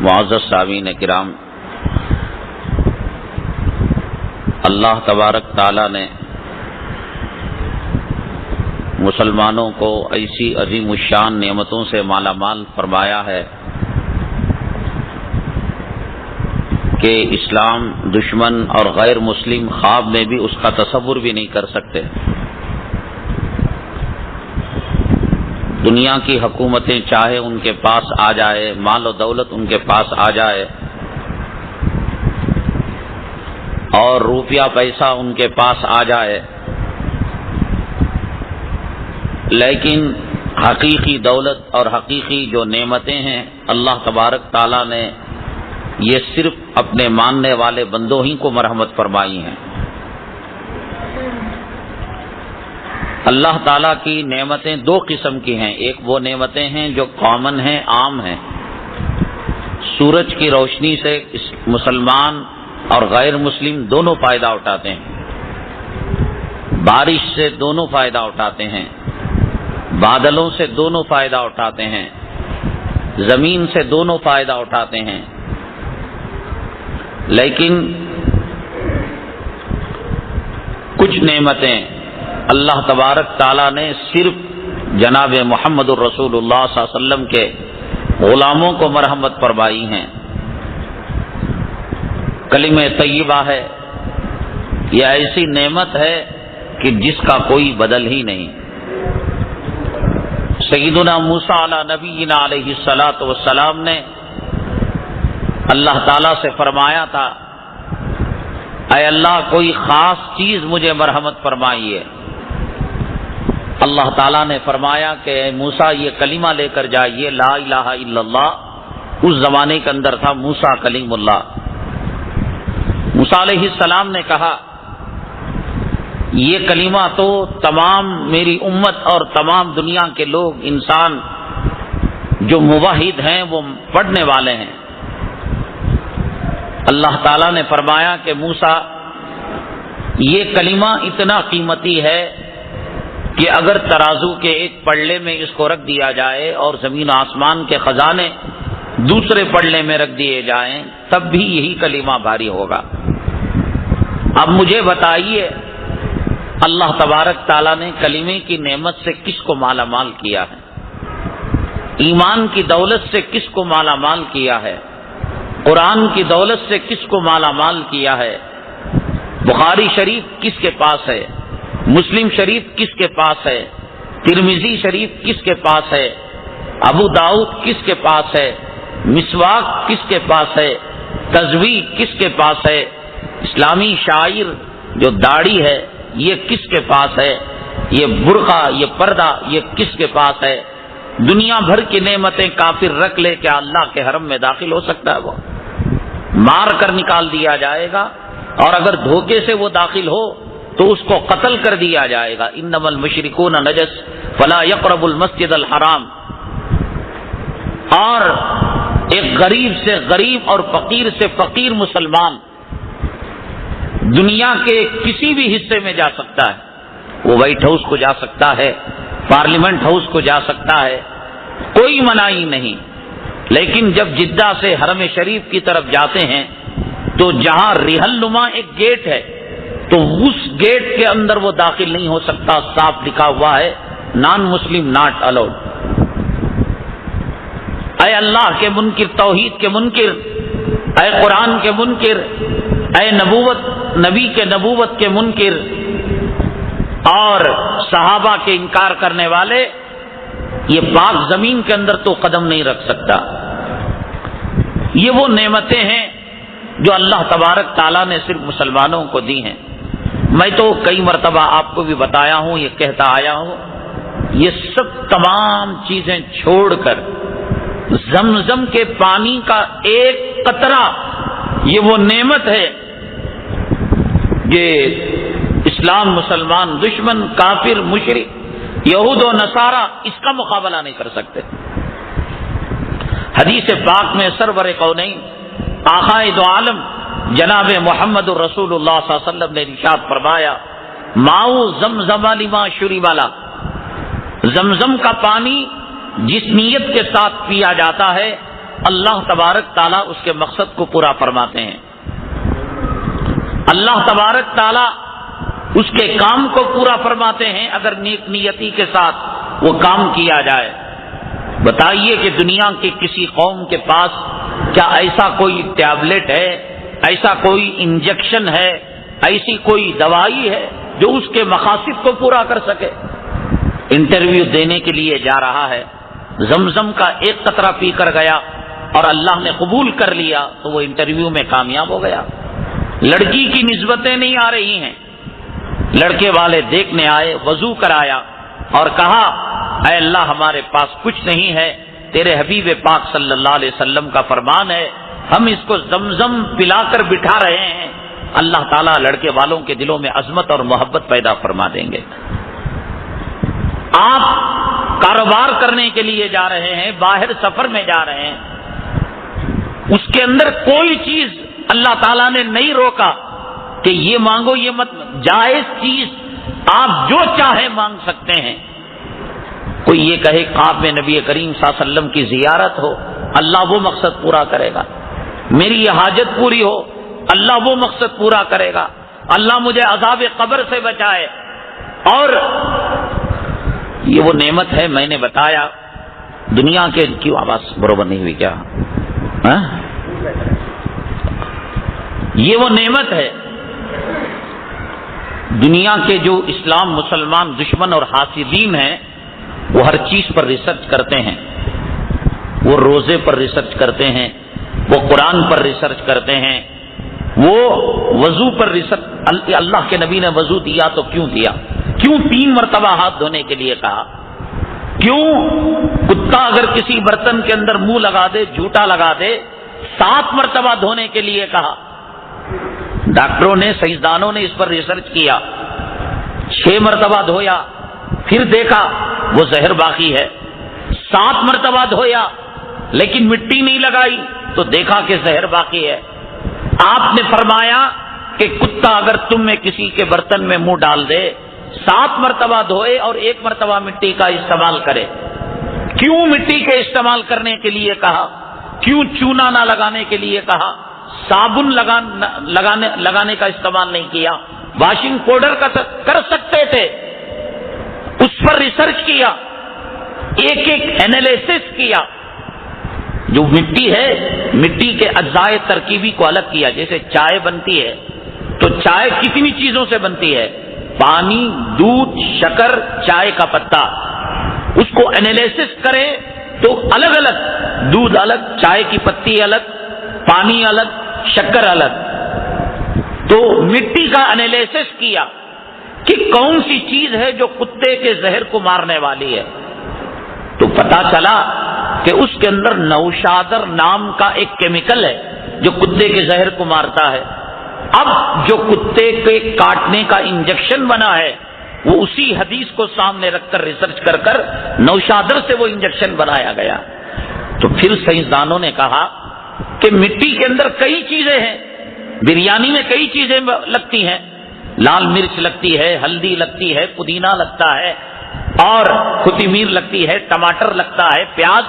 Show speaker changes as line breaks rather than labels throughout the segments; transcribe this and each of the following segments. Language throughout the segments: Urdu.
معزز سامعین کرام، اللہ تبارک تعالی نے مسلمانوں کو ایسی عظیم الشان نعمتوں سے مالا مال فرمایا ہے کہ اسلام دشمن اور غیر مسلم خواب میں بھی اس کا تصور بھی نہیں کر سکتے۔ دنیا کی حکومتیں چاہے ان کے پاس آ جائے، مال و دولت ان کے پاس آ جائے اور روپیہ پیسہ ان کے پاس آ جائے، لیکن حقیقی دولت اور حقیقی جو نعمتیں ہیں اللہ تبارک تعالیٰ نے یہ صرف اپنے ماننے والے بندوں ہی کو مرحمت فرمائی ہیں۔ اللہ تعالیٰ کی نعمتیں دو قسم کی ہیں، ایک وہ نعمتیں ہیں جو کامن ہیں، عام ہیں۔ سورج کی روشنی سے مسلمان اور غیر مسلم دونوں فائدہ اٹھاتے ہیں، بارش سے دونوں فائدہ اٹھاتے ہیں، بادلوں سے دونوں فائدہ اٹھاتے ہیں، زمین سے دونوں فائدہ اٹھاتے ہیں، لیکن کچھ نعمتیں اللہ تبارک تعالیٰ نے صرف جناب محمد الرسول اللہ صلی اللہ علیہ وسلم کے غلاموں کو مرحمت فرمائی ہیں۔ کلمہ طیبہ ہے، یہ ایسی نعمت ہے کہ جس کا کوئی بدل ہی نہیں۔ سیدنا موسیٰ علی نبینا علیہ الصلاۃ والسلام نے اللہ تعالیٰ سے فرمایا تھا، اے اللہ کوئی خاص چیز مجھے مرحمت فرمائیے۔ اللہ تعالیٰ نے فرمایا کہ اے موسیٰ یہ کلمہ لے کر جائیے، لا الہ الا اللہ۔ اس زمانے کے اندر تھا موسیٰ کلیم اللہ۔ موسیٰ علیہ السلام نے کہا یہ کلمہ تو تمام میری امت اور تمام دنیا کے لوگ انسان جو موحد ہیں وہ پڑھنے والے ہیں۔ اللہ تعالیٰ نے فرمایا کہ موسیٰ یہ کلمہ اتنا قیمتی ہے کہ اگر ترازو کے ایک پلڑے میں اس کو رکھ دیا جائے اور زمین آسمان کے خزانے دوسرے پلڑے میں رکھ دیے جائیں تب بھی یہی کلمہ بھاری ہوگا۔ اب مجھے بتائیے اللہ تبارک تعالیٰ نے کلمے کی نعمت سے کس کو مالا مال کیا ہے؟ ایمان کی دولت سے کس کو مالا مال کیا ہے؟ قرآن کی دولت سے کس کو مالا مال کیا ہے؟ بخاری شریف کس کے پاس ہے؟ مسلم شریف کس کے پاس ہے؟ ترمذی شریف کس کے پاس ہے؟ ابو داؤد کس کے پاس ہے؟ مسواک کس کے پاس ہے؟ تزویج کس کے پاس ہے؟ اسلامی شاعر جو داڑھی ہے یہ کس کے پاس ہے؟ یہ برقع، یہ پردہ، یہ کس کے پاس ہے؟ دنیا بھر کی نعمتیں کافر رکھ لے، کیا اللہ کے حرم میں داخل ہو سکتا ہے؟ وہ مار کر نکال دیا جائے گا، اور اگر دھوکے سے وہ داخل ہو تو اس کو قتل کر دیا جائے گا۔ انما المشرکون نجس فلا یقربوا المسجد الحرام۔ اور ایک غریب سے غریب اور فقیر سے فقیر مسلمان دنیا کے کسی بھی حصے میں جا سکتا ہے، وہ وائٹ ہاؤس کو جا سکتا ہے، پارلیمنٹ ہاؤس کو جا سکتا ہے، کوئی منائی نہیں۔ لیکن جب جدہ سے حرم شریف کی طرف جاتے ہیں تو جہاں ریحل نما ایک گیٹ ہے تو اس گیٹ کے اندر وہ داخل نہیں ہو سکتا، صاف لکھا ہوا ہے نان مسلم ناٹ الاؤڈ۔ اے اللہ کے منکر، توحید کے منکر، اے قرآن کے منکر، اے نبی کے نبوت کے منکر اور صحابہ کے انکار کرنے والے، یہ پاک زمین کے اندر تو قدم نہیں رکھ سکتا۔ یہ وہ نعمتیں ہیں جو اللہ تبارک تعالیٰ نے صرف مسلمانوں کو دی ہیں۔ میں تو کئی مرتبہ آپ کو بھی بتایا ہوں، یہ کہتا آیا ہوں، یہ سب تمام چیزیں چھوڑ کر زمزم کے پانی کا ایک قطرہ یہ وہ نعمت ہے یہ اسلام، مسلمان، دشمن، کافر، مشرک، یہود و نصارہ اس کا مقابلہ نہیں کر سکتے۔ حدیث پاک میں سرور کونین آقائے دو عالم جناب محمد الرسول اللہ صلی اللہ علیہ وسلم نے ارشاد فرمایا، ماؤ زمزم لما شرب له، زمزم کا پانی جس نیت کے ساتھ پیا جاتا ہے اللہ تبارک تعالیٰ اس کے مقصد کو پورا فرماتے ہیں. اللہ تبارک تعالیٰ اس کے کام کو پورا فرماتے ہیں اگر نیک نیتی کے ساتھ وہ کام کیا جائے. بتائیے کہ دنیا کی کسی قوم کے پاس کیا ایسا کوئی ٹیبلٹ ہے، ایسا کوئی انجیکشن ہے، ایسی کوئی دوائی ہے جو اس کے مقاصد کو پورا کر سکے؟ انٹرویو دینے کے لیے جا رہا ہے، زمزم کا ایک قطرہ پی کر گیا اور اللہ نے قبول کر لیا تو وہ انٹرویو میں کامیاب ہو گیا. لڑکی کی نسبتیں نہیں آ رہی ہیں، لڑکے والے دیکھنے آئے، وضو کرایا اور کہا اے اللہ ہمارے پاس کچھ نہیں ہے، تیرے حبیب پاک صلی اللہ علیہ وسلم کا فرمان ہے ہم اس کو زمزم پلا کر بٹھا رہے ہیں. اللہ تعالیٰ لڑکے والوں کے دلوں میں عظمت اور محبت پیدا فرما دیں گے. آپ کاروبار کرنے کے لیے جا رہے ہیں، باہر سفر میں جا رہے ہیں، اس کے اندر کوئی چیز اللہ تعالیٰ نے نہیں روکا کہ یہ مانگو یہ مت، جائز چیز آپ جو چاہیں مانگ سکتے ہیں. کوئی یہ کہے خواب میں نبی کریم صلی اللہ علیہ وسلم کی زیارت ہو، اللہ وہ مقصد پورا کرے گا. میری یہ حاجت پوری ہو، اللہ وہ مقصد پورا کرے گا. اللہ مجھے عذاب قبر سے بچائے. اور یہ وہ نعمت ہے، میں نے بتایا دنیا کے، کیوں آواز برابر نہیں ہوئی کیا؟ یہ وہ نعمت ہے دنیا کے جو اسلام مسلمان دشمن اور حاسدین ہیں وہ ہر چیز پر ریسرچ کرتے ہیں. وہ روزے پر ریسرچ کرتے ہیں، وہ قرآن پر ریسرچ کرتے ہیں، وہ وضو پر ریسرچ. اللہ کے نبی نے وضو دیا تو کیوں دیا؟ کیوں 3 مرتبہ ہاتھ دھونے کے لیے کہا؟ کیوں کتا اگر کسی برتن کے اندر منہ لگا دے، جھوٹا لگا دے، 7 مرتبہ دھونے کے لیے کہا؟ ڈاکٹروں نے، سائنسدانوں نے اس پر ریسرچ کیا. 6 مرتبہ دھویا، پھر دیکھا وہ زہر باقی ہے. 7 مرتبہ دھویا لیکن مٹی نہیں لگائی تو دیکھا کہ زہر باقی ہے. آپ نے فرمایا کہ کتا اگر تم میں کسی کے برتن میں منہ ڈال دے، 7 مرتبہ دھوئے اور 1 مرتبہ مٹی کا استعمال کرے. کیوں مٹی کے استعمال کرنے کے لیے کہا؟ کیوں چونا نہ لگانے کے لیے کہا؟ صابن لگانے کا استعمال نہیں کیا؟ واشنگ پاؤڈر کا کر سکتے تھے. اس پر ریسرچ کیا، ایک انالیسس کیا. جو مٹی ہے، مٹی کے اجزاء ترکیبی کو الگ کیا. جیسے چائے بنتی ہے تو چائے کتنی چیزوں سے بنتی ہے؟ پانی، دودھ، شکر، چائے کا پتا. اس کو انالیسس کرے تو الگ الگ، دودھ الگ، چائے کی پتی الگ، پانی الگ، شکر الگ. تو مٹی کا انالیسس کیا کہ کون سی چیز ہے جو کتے کے زہر کو مارنے والی ہے. تو پتا چلا کہ اس کے اندر نوشادر نام کا ایک کیمیکل ہے جو کتے کے زہر کو مارتا ہے. اب جو کتے کے کاٹنے کا انجیکشن بنا ہے وہ اسی حدیث کو سامنے رکھ کر ریسرچ کر کر نوشادر سے وہ انجیکشن بنایا گیا. تو پھر سائنسدانوں نے کہا کہ مٹی کے اندر کئی چیزیں ہیں. بریانی میں کئی چیزیں لگتی ہیں، لال مرچ لگتی ہے، ہلدی لگتی ہے، پودینہ لگتا ہے اور کوتمیر لگتی ہے، ٹماٹر لگتا ہے، پیاز.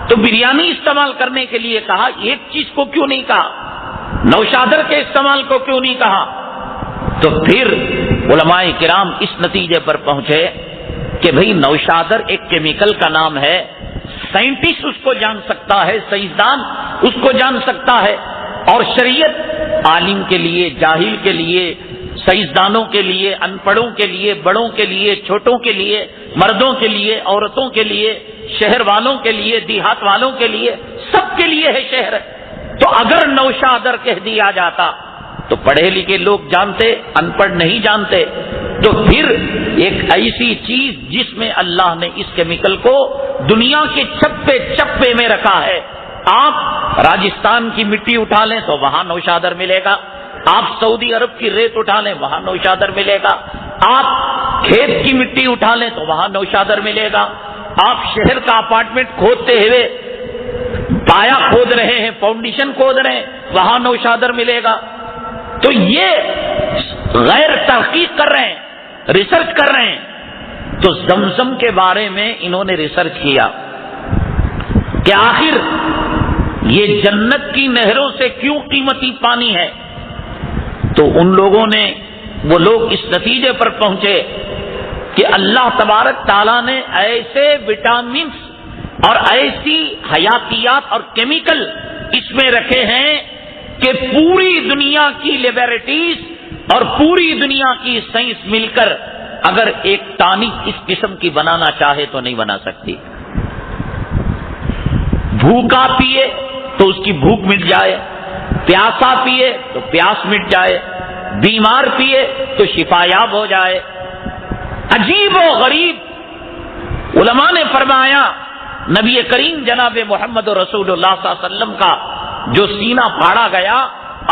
تو بریانی استعمال کرنے کے لیے کہا، ایک چیز کو کیوں نہیں کہا؟ نوشادر کے استعمال کو کیوں نہیں کہا؟ تو پھر علماء کرام اس نتیجے پر پہنچے کہ بھئی نوشادر ایک کیمیکل کا نام ہے، سائنٹسٹ اس کو جان سکتا ہے، سائنسدان اس کو جان سکتا ہے، اور شریعت عالم کے لیے، جاہل کے لیے، سائنسدانوں کے لیے، ان پڑھوں کے لیے، بڑوں کے لیے، چھوٹوں کے لیے، مردوں کے لیے، عورتوں کے لیے، شہر والوں کے لیے، دیہات والوں کے لیے، سب کے لیے ہے شہر. تو اگر نوشادر کہہ دیا جاتا تو پڑھے لکھے لوگ جانتے، ان پڑھ نہیں جانتے. تو پھر ایک ایسی چیز جس میں اللہ نے اس کیمیکل کو دنیا کے چپے چپے میں رکھا ہے. آپ راجستھان کی مٹی اٹھا لیں تو وہاں نوشادر ملے گا، آپ سعودی عرب کی ریت اٹھا لیں وہاں نوشادر ملے گا، آپ کھیت کی مٹی اٹھا لیں تو وہاں نوشادر ملے گا، آپ شہر کا اپارٹمنٹ کھودتے ہوئے پایا کھود رہے ہیں، فاؤنڈیشن کھود رہے ہیں، وہاں نوشادر ملے گا. تو یہ غیر تحقیق کر رہے ہیں، ریسرچ کر رہے ہیں. تو زمزم کے بارے میں انہوں نے ریسرچ کیا کہ آخر یہ جنت کی نہروں سے کیوں قیمتی پانی ہے؟ تو ان لوگوں نے، وہ لوگ اس نتیجے پر پہنچے کہ اللہ تبارک تعالیٰ نے ایسے وٹامنس اور ایسی حیاتیات اور کیمیکل اس میں رکھے ہیں کہ پوری دنیا کی لیبارٹریز اور پوری دنیا کی سائنس مل کر اگر ایک ٹانک اس قسم کی بنانا چاہے تو نہیں بنا سکتی۔ بھوکا پیے تو اس کی بھوک مٹ جائے، پیاسا پیے تو پیاس مٹ جائے، بیمار پیے تو شفا یاب ہو جائے۔ عجیب و غریب علماء نے فرمایا، نبی کریم جناب محمد رسول اللہ صلی اللہ علیہ وسلم کا جو سینہ پھاڑا گیا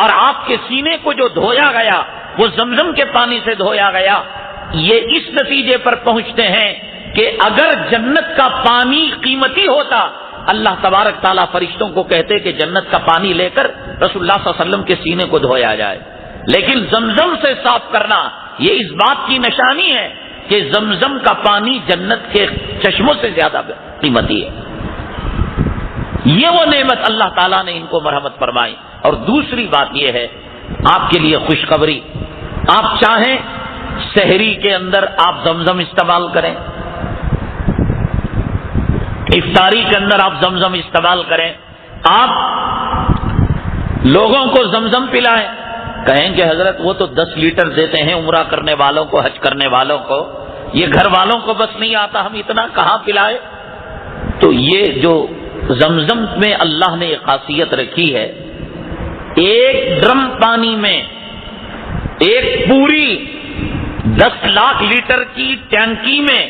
اور آپ کے سینے کو جو دھویا گیا وہ زمزم کے پانی سے دھویا گیا، یہ اس نتیجے پر پہنچتے ہیں کہ اگر جنت کا پانی قیمتی ہوتا، اللہ تبارک تعالیٰ فرشتوں کو کہتے کہ جنت کا پانی لے کر رسول اللہ صلی اللہ علیہ وسلم کے سینے کو دھویا جائے، لیکن زمزم سے صاف کرنا یہ اس بات کی نشانی ہے کہ زمزم کا پانی جنت کے چشموں سے زیادہ قیمتی ہے۔ یہ وہ نعمت اللہ تعالیٰ نے ان کو مرحمت فرمائی۔ اور دوسری بات یہ ہے آپ کے لیے خوشخبری، آپ چاہیں سحری کے اندر آپ زمزم استعمال کریں، افطاری کے اندر آپ زمزم استعمال کریں، آپ لوگوں کو زمزم پلائیں۔ کہیں کہ حضرت وہ تو 10 لیٹر دیتے ہیں عمرہ کرنے والوں کو، حج کرنے والوں کو، یہ گھر والوں کو بس نہیں آتا، ہم اتنا کہاں پلائے؟ تو یہ جو زمزم میں اللہ نے یہ خاصیت رکھی ہے، ایک ڈرم پانی میں ایک پوری 10 لاکھ لیٹر کی ٹینکی میں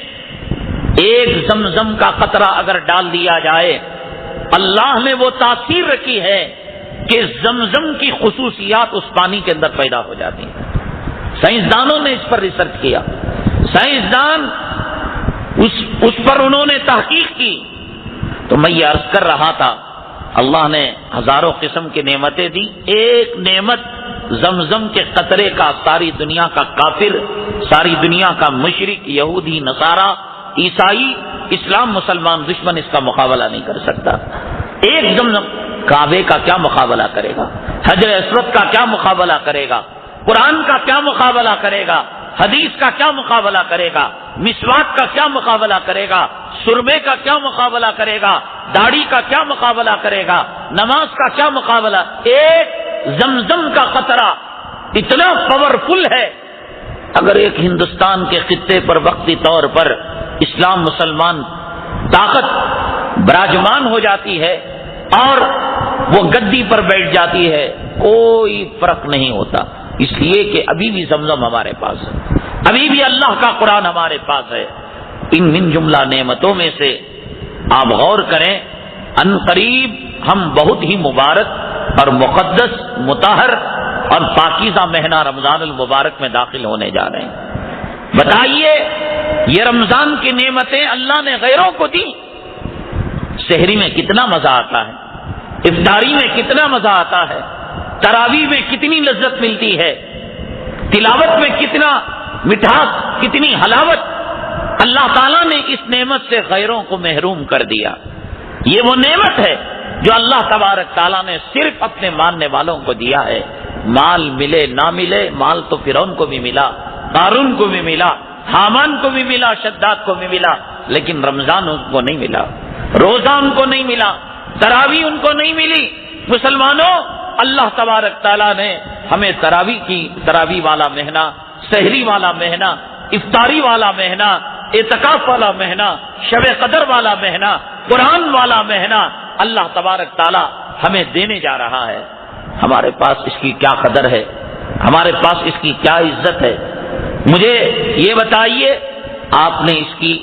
ایک زمزم کا قطرہ اگر ڈال دیا جائے، اللہ نے وہ تاثیر رکھی ہے کہ زمزم کی خصوصیات اس پانی کے اندر پیدا ہو جاتی ہیں۔ سائنسدانوں نے اس پر ریسرچ کیا، سائنسدان اس پر انہوں نے تحقیق کی۔ تو میں یہ عرض کر رہا تھا، اللہ نے ہزاروں قسم کی نعمتیں دی، ایک نعمت زمزم کے قطرے کا ساری دنیا کا کافر، ساری دنیا کا مشرک، یہودی، نصارہ، عیسائی، اسلام، مسلمان دشمن اس کا مقابلہ نہیں کر سکتا۔ ایک زمزم کعبے کا کیا مقابلہ کرے گا؟ حجر اسود کا کیا مقابلہ کرے گا؟ قرآن کا کیا مقابلہ کرے گا؟ حدیث کا کیا مقابلہ کرے گا؟ مسواک کا کیا مقابلہ کرے گا؟ سرمے کا کیا مقابلہ کرے گا؟ داڑھی کا کیا مقابلہ کرے گا؟ نماز کا کیا مقابلہ؟ ایک زمزم کا قطرہ اتنا پاورفل ہے، اگر ایک ہندوستان کے خطے پر وقتی طور پر اسلام مسلمان طاقت براجمان ہو جاتی ہے اور وہ گدی پر بیٹھ جاتی ہے، کوئی فرق نہیں ہوتا، اس لیے کہ ابھی بھی زمزم ہمارے پاس ہے، ابھی بھی اللہ کا قرآن ہمارے پاس ہے۔ ان من جملہ نعمتوں میں سے آپ غور کریں، ان قریب ہم بہت ہی مبارک اور مقدس، مطہر اور پاکیزہ مہینہ رمضان المبارک میں داخل ہونے جا رہے ہیں۔ بتائیے یہ رمضان کی نعمتیں اللہ نے غیروں کو دی، سحری میں کتنا مزہ آتا ہے، افطاری میں کتنا مزہ آتا ہے، تراویح میں کتنی لذت ملتی ہے، تلاوت میں کتنا مٹھاس، کتنی حلاوت، اللہ تعالیٰ نے اس نعمت سے غیروں کو محروم کر دیا۔ یہ وہ نعمت ہے جو اللہ تبارک تعالیٰ نے صرف اپنے ماننے والوں کو دیا ہے۔ مال ملے نہ ملے، مال تو فرعون کو بھی ملا، قارون کو بھی ملا، حامان کو بھی ملا، شداد کو بھی ملا، لیکن رمضان ان کو نہیں ملا، روزہ ان کو نہیں ملا، تراویح ان کو نہیں ملی۔ مسلمانوں، اللہ تبارک تعالیٰ نے ہمیں تراویح والا مہینہ، سحری والا مہینہ، افطاری والا مہینہ، اعتکاف والا مہینہ، شب قدر والا مہینہ، قرآن والا مہینہ اللہ تبارک تعالیٰ ہمیں دینے جا رہا ہے۔ ہمارے پاس اس کی کیا قدر ہے، ہمارے پاس اس کی کیا عزت ہے؟ مجھے یہ بتائیے، آپ نے اس کی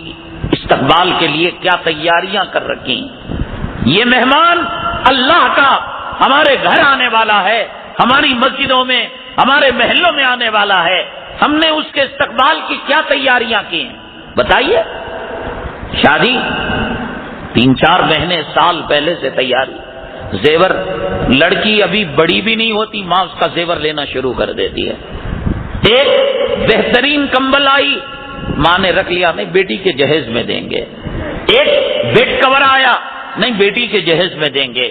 استقبال کے لیے کیا تیاریاں کر رکھی؟ یہ مہمان اللہ کا ہمارے گھر آنے والا ہے، ہماری مسجدوں میں، ہمارے محلوں میں آنے والا ہے، ہم نے اس کے استقبال کی کیا تیاریاں کی ہیں؟ بتائیے۔ شادی 3-4 مہینے، سال پہلے سے تیاری، زیور، لڑکی ابھی بڑی بھی نہیں ہوتی، ماں اس کا زیور لینا شروع کر دیتی ہے۔ ایک بہترین کمبل آئی، ماں نے رکھ لیا، نہیں بیٹی کے جہیز میں دیں گے۔ ایک بیڈ کور آیا، نہیں بیٹی کے جہیز میں دیں گے۔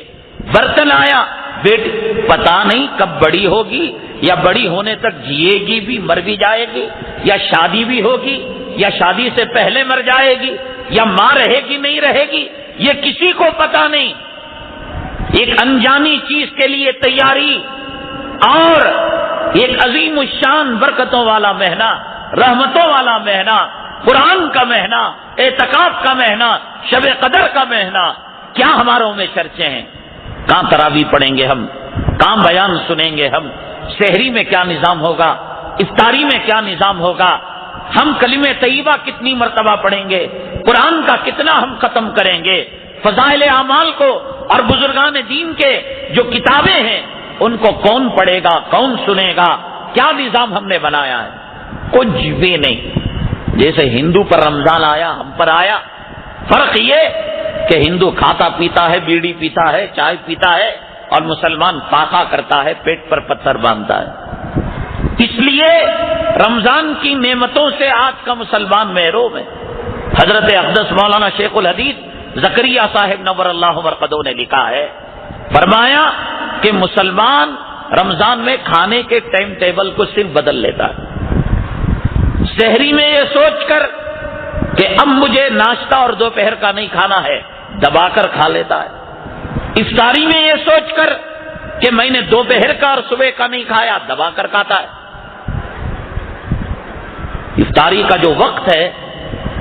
برتن آیا، بیٹی پتا نہیں کب بڑی ہوگی، یا بڑی ہونے تک جیے گی بھی، مر بھی جائے گی، یا شادی بھی ہوگی، یا شادی سے پہلے مر جائے گی، یا ماں رہے گی نہیں رہے گی، یہ کسی کو پتا نہیں۔ ایک انجانی چیز کے لیے تیاری، اور ایک عظیم الشان برکتوں والا مہینہ، رحمتوں والا مہینہ، قرآن کا مہینہ، اعتکاف کا مہینہ، شب قدر کا مہینہ، کیا ہماروں میں چرچے ہیں؟ کہاں تراویح پڑھیں گے ہم، کہاں بیان سنیں گے ہم، سحری میں کیا نظام ہوگا، افطاری میں کیا نظام ہوگا، ہم کلمہ طیبہ کتنی مرتبہ پڑھیں گے، قرآن کا کتنا ہم ختم کریں گے، فضائل اعمال کو اور بزرگان دین کے جو کتابیں ہیں ان کو کون پڑھے گا، کون سنے گا، کیا نظام ہم نے بنایا ہے؟ کچھ بھی نہیں۔ جیسے ہندو پر رمضان آیا، ہم پر آیا، فرق یہ کہ ہندو کھاتا پیتا ہے، بیڑی پیتا ہے، چائے پیتا ہے، اور مسلمان فاقہ کرتا ہے، پیٹ پر پتھر باندھتا ہے۔ اس لیے رمضان کی نعمتوں سے آج کا مسلمان محروم ہے۔ حضرت اقدس مولانا شیخ الحدیث زکریا صاحب نور اللہ مرقدہ نے لکھا ہے، فرمایا کہ مسلمان رمضان میں کھانے کے ٹائم ٹیبل کو صرف بدل لیتا ہے۔ سحری میں یہ سوچ کر کہ اب مجھے ناشتہ اور دوپہر کا نہیں کھانا ہے، دبا کر کھا لیتا ہے۔ افطاری میں یہ سوچ کر کہ میں نے دوپہر کا اور صبح کا نہیں کھایا، دبا کر کھاتا ہے۔ افطاری کا جو وقت ہے،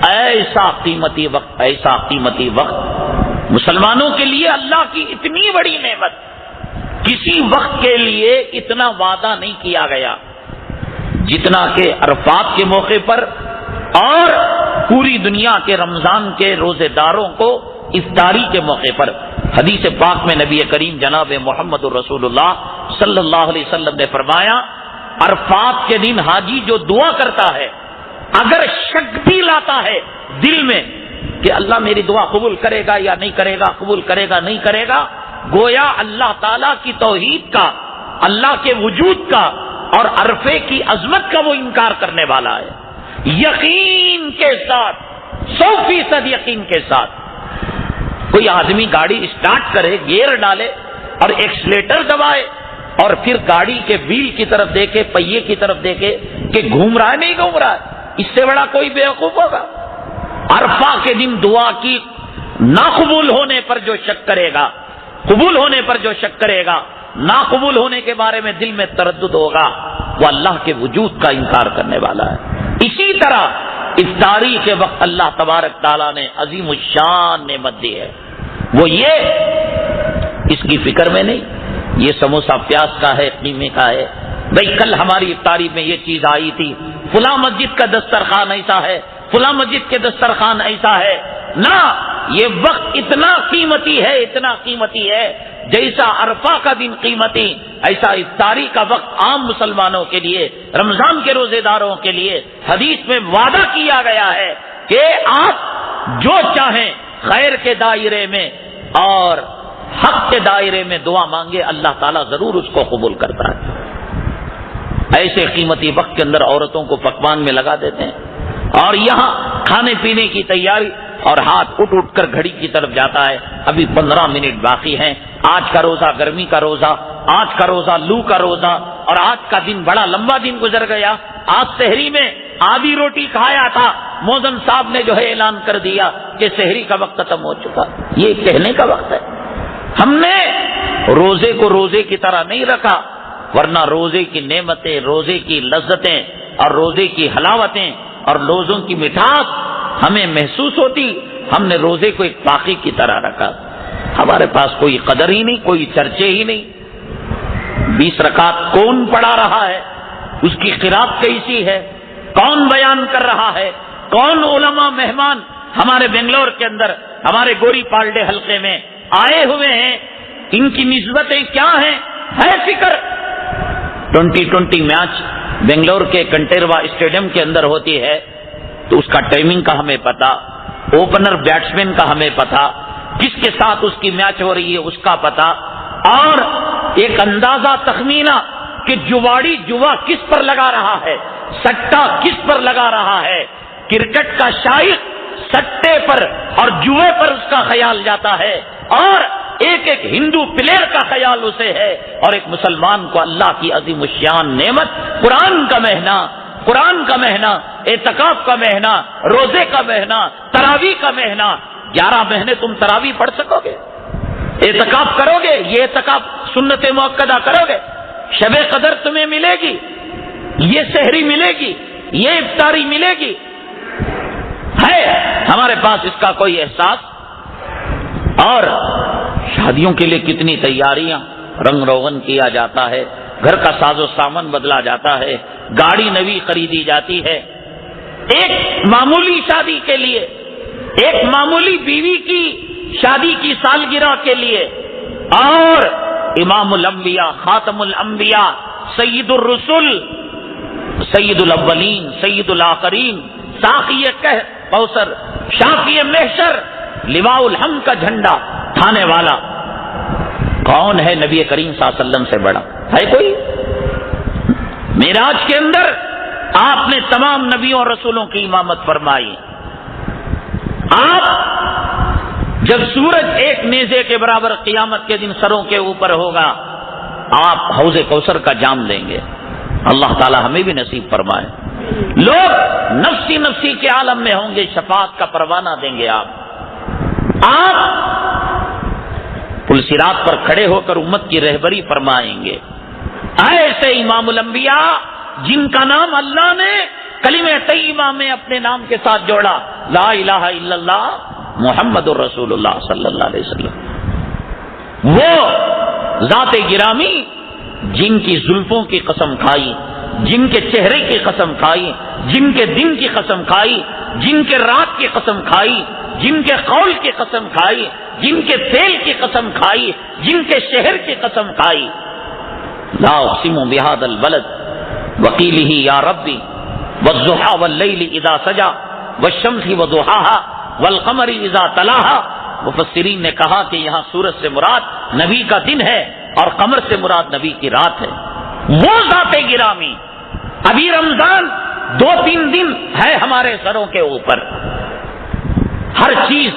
ایسا قیمتی وقت، ایسا قیمتی وقت مسلمانوں کے لیے اللہ کی اتنی بڑی نعمت، کسی وقت کے لیے اتنا وعدہ نہیں کیا گیا جتنا کہ عرفات کے موقع پر اور پوری دنیا کے رمضان کے روزے داروں کو افطاری کے موقع پر۔ حدیث پاک میں نبی کریم جناب محمد رسول اللہ صلی اللہ علیہ وسلم نے فرمایا، عرفات کے دن حاجی جو دعا کرتا ہے، اگر شک بھی لاتا ہے دل میں کہ اللہ میری دعا قبول کرے گا یا نہیں کرے گا، قبول کرے گا نہیں کرے گا، گویا اللہ تعالیٰ کی توحید کا، اللہ کے وجود کا اور عرفے کی عظمت کا وہ انکار کرنے والا ہے۔ یقین کے ساتھ، 100% یقین کے ساتھ کوئی آدمی گاڑی اسٹارٹ کرے، گیئر ڈالے اور ایکسیلیٹر دبائے اور پھر گاڑی کے ویل کی طرف دیکھے، پہیے کی طرف دیکھے کہ گھوم رہا ہے نہیں گھوم رہا ہے، اس سے بڑا کوئی بیوقوف ہوگا؟ عرفہ کے دن دعا کی ناقبول ہونے پر جو شک کرے گا، قبول ہونے پر جو شک کرے گا، ناقبول ہونے کے بارے میں دل میں تردد ہوگا، وہ اللہ کے وجود کا انکار کرنے والا ہے۔ اسی طرح افطاری کے وقت اللہ تبارک تعالیٰ نے عظیم الشان نعمت دی ہے، وہ یہ اس کی فکر میں نہیں، یہ سموسہ پیاز کا ہے، قیمے کا ہے، بھئی کل ہماری افطاری میں یہ چیز آئی تھی، فلاں مسجد کا دسترخوان ایسا ہے، فلاں مسجد کے دسترخوان ایسا ہے، نہ، یہ وقت اتنا قیمتی ہے، اتنا قیمتی ہے، جیسا عرفہ کا دن قیمتی، ایسا افطاری کا وقت عام مسلمانوں کے لیے، رمضان کے روزے داروں کے لیے حدیث میں وعدہ کیا گیا ہے کہ آپ جو چاہیں خیر کے دائرے میں اور حق کے دائرے میں دعا مانگے، اللہ تعالیٰ ضرور اس کو قبول کرتا ہے۔ ایسے قیمتی وقت کے اندر عورتوں کو پکوان میں لگا دیتے ہیں، اور یہاں کھانے پینے کی تیاری، اور ہاتھ اٹھ کر گھڑی کی طرف جاتا ہے، ابھی 15 منٹ باقی ہیں، آج کا روزہ گرمی کا روزہ، آج کا روزہ لو کا روزہ، اور آج کا دن بڑا لمبا دن گزر گیا، آج سحری میں آدھی روٹی کھایا تھا، مؤذن صاحب نے جو ہے اعلان کر دیا کہ سحری کا وقت ختم ہو چکا۔ یہ کہنے کا وقت ہے۔ ہم نے روزے کو روزے کی طرح نہیں رکھا، ورنہ روزے کی نعمتیں، روزے کی لذتیں اور روزے کی حلاوتیں اور روزوں کی مٹھاس ہمیں محسوس ہوتی، ہم نے روزے کو ایک باقی کی طرح رکھا۔ ہمارے پاس کوئی قدر ہی نہیں، کوئی چرچے ہی نہیں۔ 20 رکعت کون پڑھا رہا ہے، اس کی قرات کیسی ہے، کون بیان کر رہا ہے، کون علماء مہمان ہمارے بنگلور کے اندر ہمارے گوری پالڈے حلقے میں آئے ہوئے ہیں، ان کی نسبتیں کیا ہیں، ہے فکر؟ 2020 میچ بنگلور کے کنٹیروا اسٹیڈیم کے اندر ہوتی ہے تو اس کا ٹائمنگ کا ہمیں پتا، اوپنر بیٹسمین کا ہمیں پتا، کس کے ساتھ اس کی میچ ہو رہی ہے اس کا پتا، اور ایک اندازہ تخمینہ کہ جواڑی جوا کس پر لگا رہا ہے، سٹا کس پر لگا رہا ہے۔ کرکٹ کا شائق سٹے پر اور جوئے پر اس کا خیال جاتا ہے، اور ایک ایک ہندو پلیئر کا خیال اسے ہے، اور ایک مسلمان کو اللہ کی عظیم الشان نعمت قرآن کا مہینہ، اعتکاف کا مہینہ، روزے کا مہینہ، تراویح کا مہینہ۔ 11 مہینے تم تراویح پڑھ سکو گے؟ اعتکاف کرو گے؟ یہ اعتکاف سنت مؤکدہ کرو گے؟ شب قدر تمہیں ملے گی، یہ سحری ملے گی، یہ افطاری ملے گی؟ ہے ہمارے پاس اس کا کوئی احساس؟ اور شادیوں کے لیے کتنی تیاریاں، رنگ روغن کیا جاتا ہے، گھر کا ساز و سامان بدلا جاتا ہے، گاڑی نئی خریدی جاتی ہے، ایک معمولی شادی کے لیے، ایک معمولی بیوی کی شادی کی سالگرہ کے لیے۔ اور امام الانبیاء، خاتم الانبیاء، سید الرسل، سید الاولین، سید الآخرین، ساقی کوثر، شافی محشر، لواء الحمد کا جھنڈا اٹھانے والا کون ہے نبی کریم صلی اللہ علیہ وسلم سے بڑا؟ ہے کوئی؟ معراج کے اندر آپ نے تمام نبیوں اور رسولوں کی امامت فرمائی۔ آپ جب سورج ایک نیزے کے برابر قیامت کے دن سروں کے اوپر ہوگا، آپ حوض کوثر کا جام دیں گے۔ اللہ تعالی ہمیں بھی نصیب فرمائے۔ لوگ نفسی نفسی کے عالم میں ہوں گے، شفاعت کا پروانہ دیں گے۔ آپ پل صراط پر کھڑے ہو کر امت کی رہبری فرمائیں گے۔ ایسے امام الانبیاء جن کا نام اللہ نے کلمہ طیبہ میں اپنے نام کے ساتھ جوڑا، لا الہ الا اللہ محمد الرسول اللہ صلی اللہ علیہ وسلم، وہ ذات گرامی جن کی زلفوں کی قسم کھائی، جن کے چہرے کی قسم کھائی، جن کے دن کی قسم کھائی، جن کے رات کی قسم کھائی، جن کے قول کی قسم کھائی، جن کے فعل کی قسم کھائی، جن کے شہر کی قسم کھائی۔ لا اقسم بهذا البلد وقیلہ یا ربی والضحى واللیل اذا سجا والشمس وضحاها والقمر اذا تلاها۔ مفسرین نے کہا کہ یہاں سورج سے مراد نبی کا دن ہے اور قمر سے مراد نبی کی رات ہے۔ وہ ذات گرامی، ابھی رمضان 2-3 دن ہے ہمارے سروں کے اوپر، ہر چیز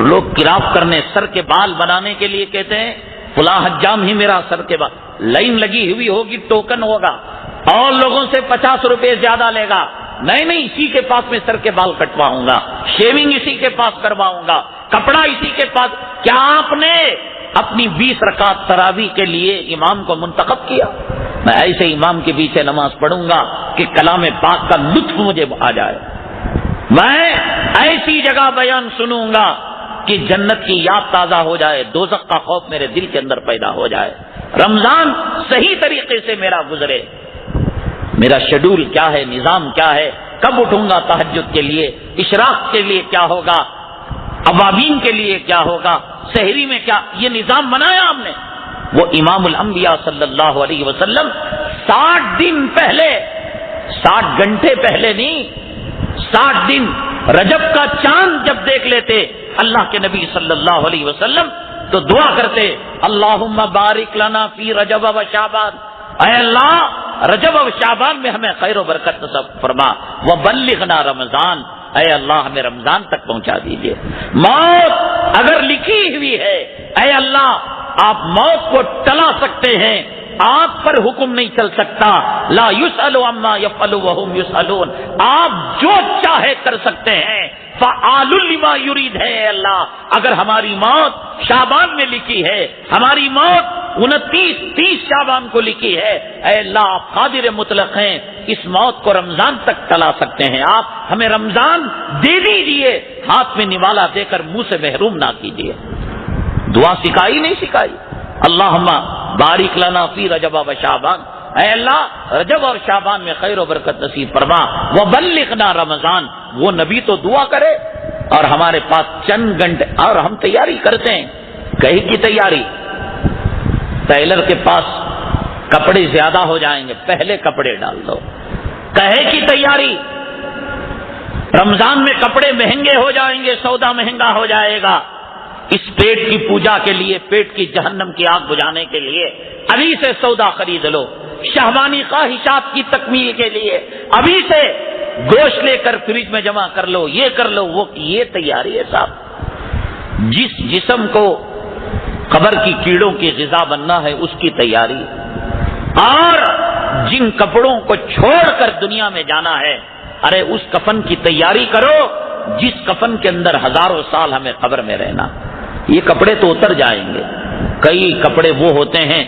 لوگ کراف کرنے، سر کے بال بنانے کے لیے کہتے ہیں فلاں حجام ہی میرا سر کے بال، لائن لگی ہوئی ہوگی، ٹوکن ہوگا اور لوگوں سے 50 روپے زیادہ لے گا۔ نہیں اسی کے پاس میں سر کے بال کٹواؤں گا، شیونگ اسی کے پاس کرواؤں گا، کپڑا اسی کے پاس۔ کیا آپ نے اپنی 20 رکعت تراویح کے لیے امام کو منتخب کیا؟ میں ایسے امام کے پیچھے نماز پڑھوں گا کہ کلام پاک کا لطف مجھے آ جائے، میں ایسی جگہ بیان سنوں گا کہ جنت کی یاد تازہ ہو جائے، دوزخ کا خوف میرے دل کے اندر پیدا ہو جائے، رمضان صحیح طریقے سے میرا گزرے۔ میرا شیڈول کیا ہے، نظام کیا ہے، کب اٹھوں گا تہجد کے لیے، اشراق کے لیے کیا ہوگا، اوابین کے لیے کیا ہوگا، سحری میں کیا، یہ نظام بنایا ہم نے۔ وہ امام الانبیاء صلی اللہ علیہ وسلم 60 دن پہلے، 60 گھنٹے پہلے نہیں، 60 دن رجب کا چاند جب دیکھ لیتے اللہ کے نبی صلی اللہ علیہ وسلم تو دعا کرتے، اللہم بارک لنا فی رجب و شعبان، اے اللہ رجب و شعبان میں ہمیں خیر و برکت نصیب فرما، وبلغنا رمضان، اے اللہ ہمیں رمضان تک پہنچا دیجئے۔ موت اگر لکھی ہوئی ہے، اے اللہ آپ موت کو ٹلا سکتے ہیں، آپ پر حکم نہیں چل سکتا، لا یسأل عما یفعل وهم یسألون، آپ جو چاہے کر سکتے ہیں، فعال لما یرید ہے۔ اے اللہ اگر ہماری موت شعبان میں لکھی ہے، ہماری موت 29-30 شعبان کو لکھی ہے، اے اللہ آپ قادر مطلق ہیں، اس موت کو رمضان تک ٹلا سکتے ہیں، آپ ہمیں رمضان دے دیجئے، ہاتھ میں نوالا دے کر منہ سے محروم نہ کیجئے۔ دعا سکھائی نہیں سکھائی؟ اللہم بارک لنا فی رجب و شعبان، اے اللہ رجب اور شعبان میں خیر و برکت نصیب فرما، وبلغنا رمضان۔ وہ نبی تو دعا کرے اور ہمارے پاس چند گھنٹے، اور ہم تیاری کرتے ہیں، کہیں کی تیاری، ٹیلر کے پاس کپڑے زیادہ ہو جائیں گے، پہلے کپڑے ڈال دو، کہے کی تیاری، رمضان میں کپڑے مہنگے ہو جائیں گے، سودا مہنگا ہو جائے گا، اس پیٹ کی پوجا کے لیے، پیٹ کی جہنم کی آگ بجھانے کے لیے ابھی سے سودا خرید لو، شہوانی خواہشات کی تکمیل کے لیے ابھی سے گوشت لے کر فریج میں جمع کر لو، یہ کر لو، وہ یہ تیاری ہے صاحب۔ جس جسم کو قبر کی کیڑوں کی غذا بننا ہے اس کی تیاری، اور جن کپڑوں کو چھوڑ کر دنیا میں جانا ہے، ارے اس کفن کی تیاری کرو جس کفن کے اندر ہزاروں سال ہمیں قبر میں رہنا۔ یہ کپڑے تو اتر جائیں گے، کئی کپڑے وہ ہوتے ہیں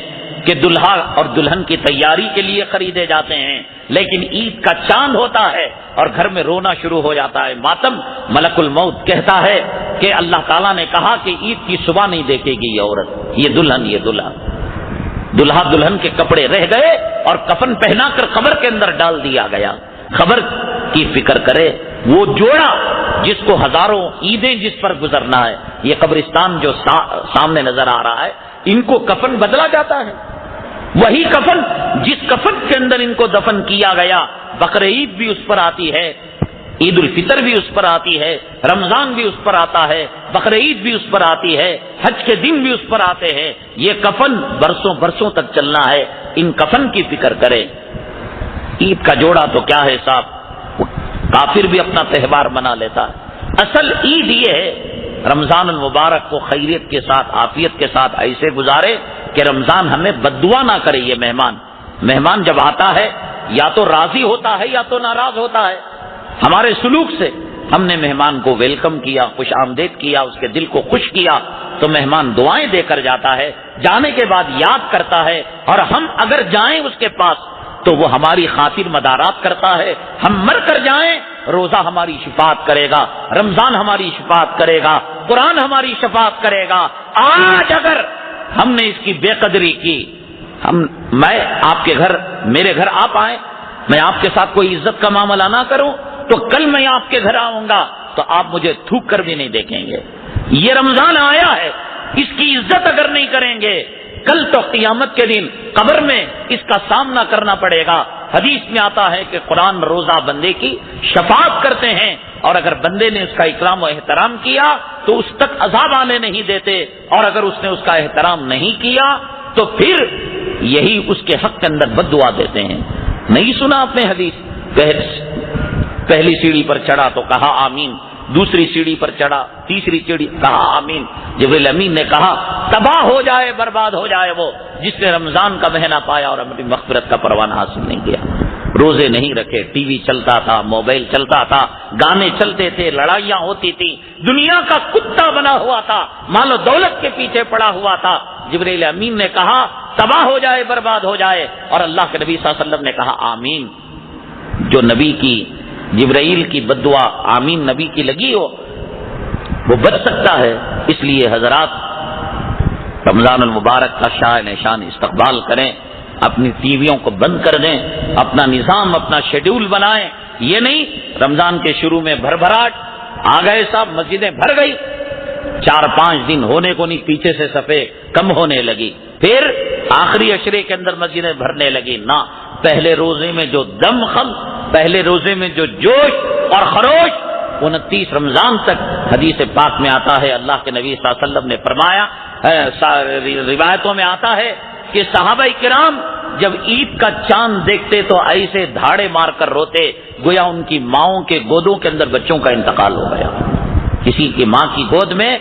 کہ دلہا اور دلہن کی تیاری کے لیے خریدے جاتے ہیں، لیکن عید کا چاند ہوتا ہے اور گھر میں رونا شروع ہو جاتا ہے، ماتم۔ ملک الموت کہتا ہے کہ اللہ تعالیٰ نے کہا کہ عید کی صبح نہیں دیکھے گی یہ عورت، یہ دلہن، یہ دلہا۔ دلہا دلہن کے کپڑے رہ گئے اور کفن پہنا کر قبر کے اندر ڈال دیا گیا۔ خبر کی فکر کرے وہ جوڑا جس کو ہزاروں عیدیں جس پر گزرنا ہے، یہ قبرستان جو سامنے نظر آ رہا ہے، ان کو کفن بدلا جاتا ہے، وہی کفن جس کفن کے اندر ان کو دفن کیا گیا۔ بقرعید بھی اس پر آتی ہے، عید الفطر بھی اس پر آتی ہے، رمضان بھی اس پر آتا ہے، بقرعید بھی اس پر آتی ہے، حج کے دن بھی اس پر آتے ہیں۔ یہ کفن برسوں برسوں تک چلنا ہے، ان کفن کی فکر کرے۔ عید کا جوڑا تو کیا ہے صاحب، کافر بھی اپنا تہوار منا لیتا ہے۔ اصل عید یہ ہے رمضان المبارک کو خیریت کے ساتھ، عافیت کے ساتھ ایسے گزارے کہ رمضان ہمیں بددعا نہ کرے۔ یہ مہمان جب آتا ہے یا تو راضی ہوتا ہے یا تو ناراض ہوتا ہے۔ ہمارے سلوک سے ہم نے مہمان کو ویلکم کیا، خوش آمدید کیا، اس کے دل کو خوش کیا، تو مہمان دعائیں دے کر جاتا ہے، جانے کے بعد یاد کرتا ہے، اور ہم اگر جائیں اس کے پاس تو وہ ہماری خاطر مدارات کرتا ہے۔ ہم مر کر جائیں، روزہ ہماری شفاعت کرے گا، رمضان ہماری شفاعت کرے گا، قرآن ہماری شفاعت کرے گا۔ آج اگر ہم نے اس کی بے قدری کی، میں آپ کے گھر، میرے گھر آپ آئیں، میں آپ کے ساتھ کوئی عزت کا معاملہ نہ کروں، تو کل میں آپ کے گھر آؤں گا تو آپ مجھے تھوک کر بھی نہیں دیکھیں گے۔ یہ رمضان آیا ہے، اس کی عزت اگر نہیں کریں گے، کل تو قیامت کے دن قبر میں اس کا سامنا کرنا پڑے گا۔ حدیث میں آتا ہے کہ قرآن روزہ بندے کی شفاعت کرتے ہیں، اور اگر بندے نے اس کا اکرام و احترام کیا تو اس تک عذاب آنے نہیں دیتے، اور اگر اس نے اس کا احترام نہیں کیا تو پھر یہی اس کے حق کے اندر بد دعا دیتے ہیں۔ نہیں سنا آپ نے حدیث؟ پہلی سیڑھی پر چڑھا تو کہا آمین، دوسری سیڑھی پر چڑھا، تیسری سیڑھی کہا آمین۔ جبریل امین نے کہا تباہ ہو جائے، برباد ہو جائے وہ جس نے رمضان کا مہینہ پایا اور اپنی مغفرت کا پروانہ حاصل نہیں کیا۔ روزے نہیں رکھے، ٹی وی چلتا تھا، موبائل چلتا تھا، گانے چلتے تھے، لڑائیاں ہوتی تھی، دنیا کا کتا بنا ہوا تھا، مال و دولت کے پیچھے پڑا ہوا تھا۔ جبریل امین نے کہا تباہ ہو جائے، برباد ہو جائے، اور اللہ کے نبی صلی اللہ علیہ وسلم نے کہا آمین۔ جو نبی کی، جبرائیل کی بد دعا آمین نبی کی لگی ہو وہ بچ سکتا ہے۔ اس لیے حضرات رمضان المبارک کا شاہ نشان استقبال کریں، اپنی ٹی ویوں کو بند کر دیں، اپنا نظام، اپنا شیڈول بنائیں۔ یہ نہیں رمضان کے شروع میں بھربھراٹ آ گئے صاحب، مسجدیں بھر گئی، 4-5 دن ہونے کو نہیں، پیچھے سے صفحے کم ہونے لگی، پھر آخری عشرے کے اندر مسجدیں بھرنے لگی۔ نہ، پہلے روزے میں جو دمخم، پہلے روزے میں جو جوش اور خروش، 29 رمضان تک حدیث پاک میں آتا ہے، اللہ کے نبی صلی اللہ علیہ وسلم نے فرمایا، روایتوں میں آتا ہے کہ صحابہ کرام جب عید کا چاند دیکھتے تو ایسے دھاڑے مار کر روتے گویا ان کی ماؤں کے گودوں کے اندر بچوں کا انتقال ہو گیا۔ کسی کی ماں کی گود میں